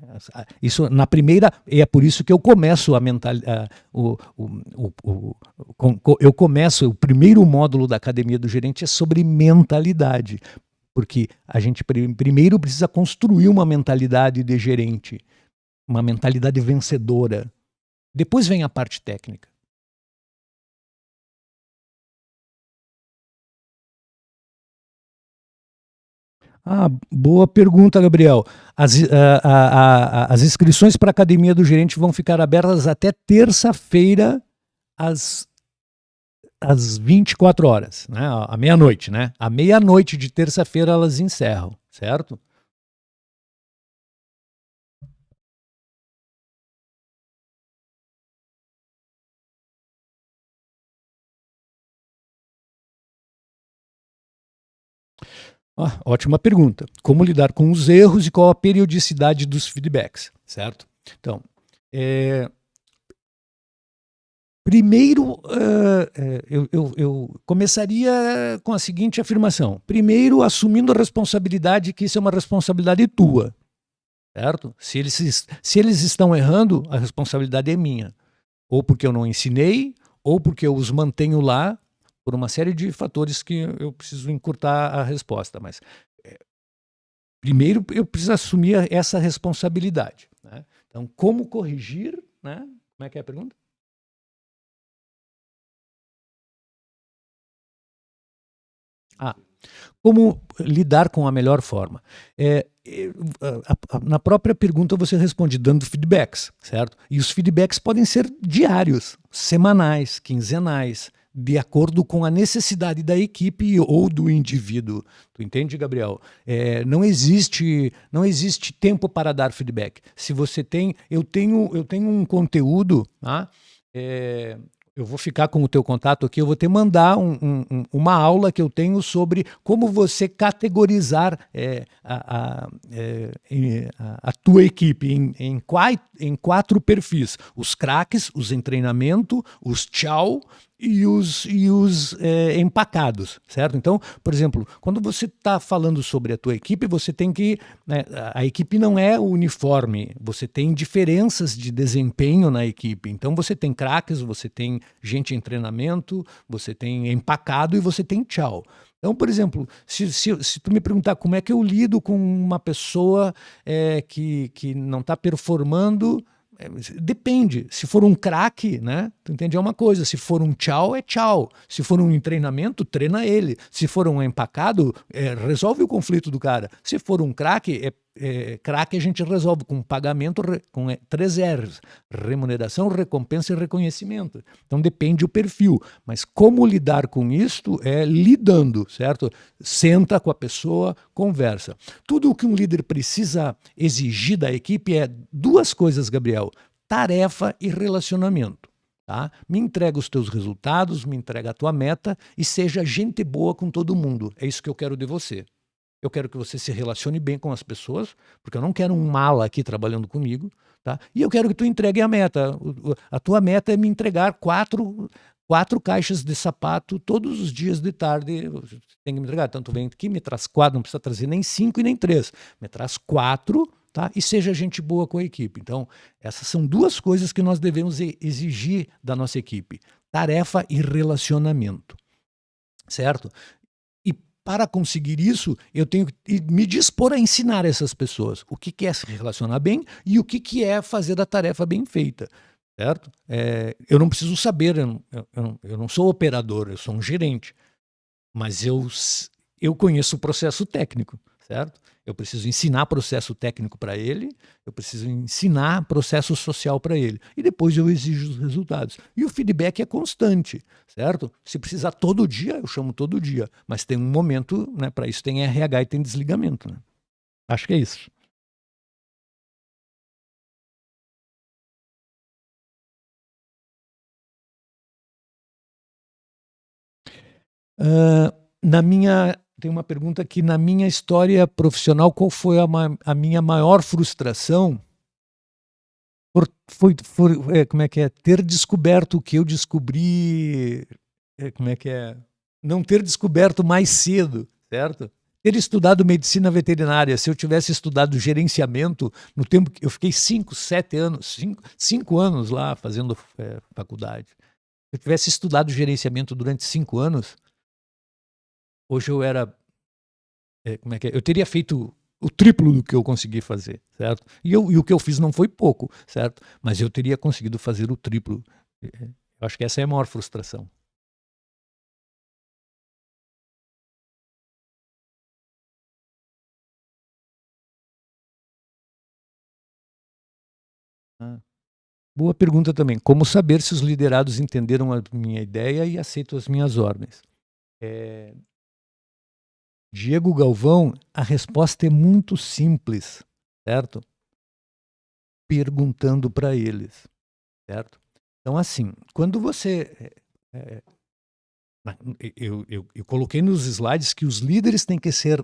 Isso na primeira, é por isso que eu começo eu começo, o primeiro módulo da Academia do Gerente é sobre mentalidade. Porque a gente primeiro precisa construir uma mentalidade de gerente, uma mentalidade vencedora. Depois vem a parte técnica. Boa pergunta, Gabriel. As inscrições para a Academia do Gerente vão ficar abertas até terça-feira, às 24 horas, né? À meia-noite, né? À meia-noite de terça-feira elas encerram, certo? Ótima pergunta. Como lidar com os erros e qual a periodicidade dos feedbacks, certo? Então, primeiro, eu começaria com a seguinte afirmação. Primeiro, assumindo a responsabilidade que isso é uma responsabilidade tua, certo? Se eles estão errando, a responsabilidade é minha. Ou porque eu não ensinei, ou porque eu os mantenho lá, por uma série de fatores que eu preciso encurtar a resposta. Mas, primeiro, eu preciso assumir essa responsabilidade, né? Então, como corrigir, né? Como é que é a pergunta? Como lidar com a melhor forma? Na própria pergunta você responde dando feedbacks, certo? E os feedbacks podem ser diários, semanais, quinzenais, de acordo com a necessidade da equipe ou do indivíduo. Tu entende, Gabriel? Não existe tempo para dar feedback. Se você tem, eu tenho um conteúdo, tá? Eu vou ficar com o teu contato aqui, eu vou te mandar uma aula que eu tenho sobre como você categorizar a tua equipe em 4 perfis. Os craques, os em treinamento, os tchau e os empacados, certo? Então, por exemplo, quando você está falando sobre a tua equipe, você tem que... né, a equipe não é uniforme, você tem diferenças de desempenho na equipe. Então, você tem craques, você tem gente em treinamento, você tem empacado e você tem tchau. Então, por exemplo, se tu me perguntar como é que eu lido com uma pessoa que não está performando, depende. Se for um craque, né? Tu entende? É uma coisa. Se for um tchau, é tchau. Se for um treinamento, treina ele. Se for um empacado, resolve o conflito do cara. Se for um craque, craque a gente resolve com pagamento, com 3 R's: remuneração, recompensa e reconhecimento. Então depende do perfil. Mas como lidar com isto é lidando, certo? Senta com a pessoa, conversa. Tudo o que um líder precisa exigir da equipe é 2 coisas, Gabriel: tarefa e relacionamento. Tá? Me entrega os teus resultados, me entrega a tua meta e seja gente boa com todo mundo. É isso que eu quero de você. Eu quero que você se relacione bem com as pessoas, porque eu não quero um mala aqui trabalhando comigo, tá? E eu quero que tu entregue a meta. A tua meta é me entregar 4 caixas de sapato todos os dias de tarde. Você tem que me entregar. Tanto vem aqui, me traz 4, não precisa trazer nem 5 e nem 3. Me traz 4, tá? E seja gente boa com a equipe. Então, essas são 2 coisas que nós devemos exigir da nossa equipe: tarefa e relacionamento, certo? Para conseguir isso, eu tenho que me dispor a ensinar essas pessoas o que é se relacionar bem e o que é fazer a tarefa bem feita, certo? Eu não preciso saber, eu não sou operador, eu sou um gerente, mas eu conheço o processo técnico, certo? Eu preciso ensinar processo técnico para ele, eu preciso ensinar processo social para ele. E depois eu exijo os resultados. E o feedback é constante, certo? Se precisar todo dia, eu chamo todo dia. Mas tem um momento, né, para isso tem RH e tem desligamento. Né? Acho que é isso. Tem uma pergunta aqui: na minha história profissional, qual foi a minha maior frustração? Como é que é? Ter descoberto o que eu descobri, como é que é? Não ter descoberto mais cedo, certo? Ter estudado medicina veterinária. Se eu tivesse estudado gerenciamento, no tempo que eu fiquei 5, 7 anos, 5 anos lá fazendo faculdade. Se eu tivesse estudado gerenciamento durante 5 anos, hoje eu era, como é que é? Eu teria feito o triplo do que eu consegui fazer, certo? E o que eu fiz não foi pouco, certo? Mas eu teria conseguido fazer o triplo. Eu acho que essa é a maior frustração. Ah, boa pergunta também. Como saber se os liderados entenderam a minha ideia e aceitam as minhas ordens? Diego Galvão, a resposta é muito simples, certo? Perguntando para eles, certo? Então, assim, quando você... eu coloquei nos slides que os líderes têm que ser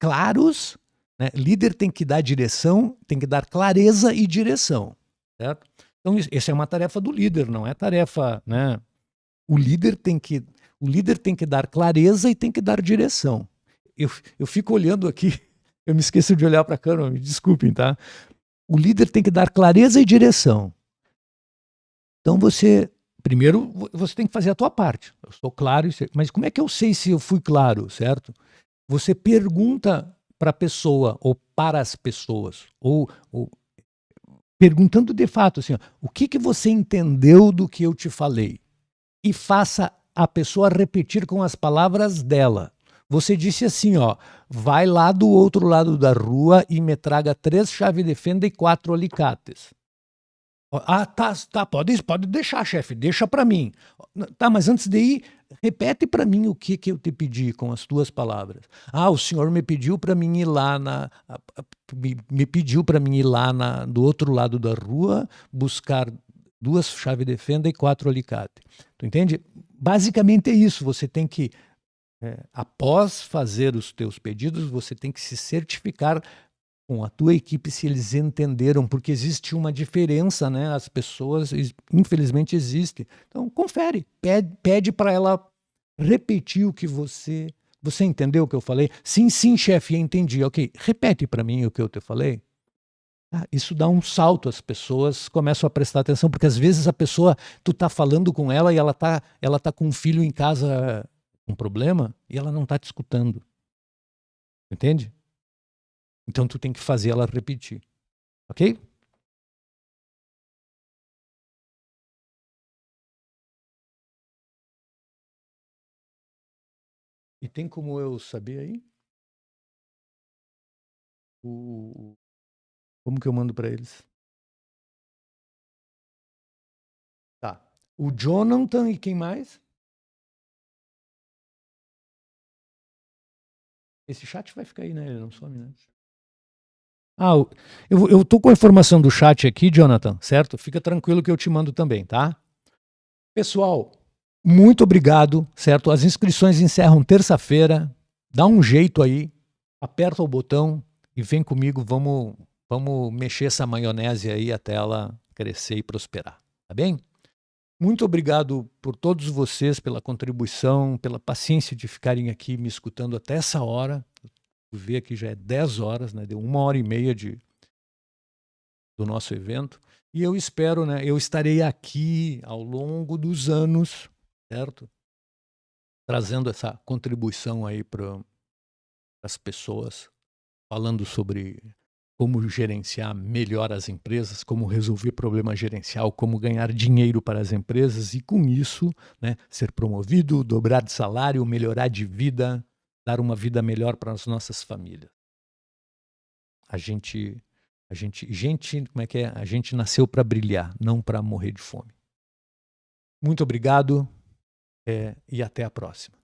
claros, né? Líder tem que dar direção, tem que dar clareza e direção, certo? Então, essa é uma tarefa do líder, não é tarefa, né? O líder tem que dar clareza e tem que dar direção. Eu fico olhando aqui, eu me esqueço de olhar para a câmera, me desculpem, tá? O líder tem que dar clareza e direção. Então primeiro, você tem que fazer a tua parte. Eu sou claro, mas como é que eu sei se eu fui claro, certo? Você pergunta para a pessoa ou para as pessoas, ou perguntando de fato assim, ó, o que você entendeu do que eu te falei? E faça a pessoa repetir com as palavras dela. Você disse assim, ó: vai lá do outro lado da rua e me traga 3 chaves de fenda e 4 alicates. Ah, tá, pode deixar, chefe, deixa para mim. Tá, mas antes de ir, repete para mim o que eu te pedi com as tuas palavras. Ah, o senhor me pediu para mim ir lá me pediu para mim ir lá do outro lado da rua buscar 2 chaves de fenda e 4 alicates. Tu entende? Basicamente é isso. Você tem que, após fazer os teus pedidos, você tem que se certificar com a tua equipe se eles entenderam, porque existe uma diferença, né? As pessoas, infelizmente, existe. Então, confere, pede para ela repetir o que você entendeu o que eu falei? Sim, chefe, entendi. Ok, repete para mim o que eu te falei. Isso dá um salto, as pessoas começam a prestar atenção, porque às vezes a pessoa, tu tá falando com ela e ela tá com um filho em casa um problema e ela não está te escutando. Entende? Então tu tem que fazer ela repetir. Ok? E tem como eu saber aí? Como que eu mando para eles? Tá. O Jonathan e quem mais? Esse chat vai ficar aí, né? Ele não some, né? Ah, eu tô com a informação do chat aqui, Jonathan, certo? Fica tranquilo que eu te mando também, tá? Pessoal, muito obrigado, certo? As inscrições encerram terça-feira. Dá um jeito aí, aperta o botão e vem comigo, vamos mexer essa maionese aí até ela crescer e prosperar, tá bem? Muito obrigado por todos vocês, pela contribuição, pela paciência de ficarem aqui me escutando até essa hora. Tu vê que já é 10 horas, né? Deu 1h30 do nosso evento. E eu espero, né? Eu estarei aqui ao longo dos anos, certo? Trazendo essa contribuição aí para as pessoas, falando sobre como gerenciar melhor as empresas, como resolver problema gerencial, como ganhar dinheiro para as empresas e, com isso, né, ser promovido, dobrar de salário, melhorar de vida, dar uma vida melhor para as nossas famílias. Como é que é? A gente nasceu para brilhar, não para morrer de fome. Muito obrigado, e até a próxima.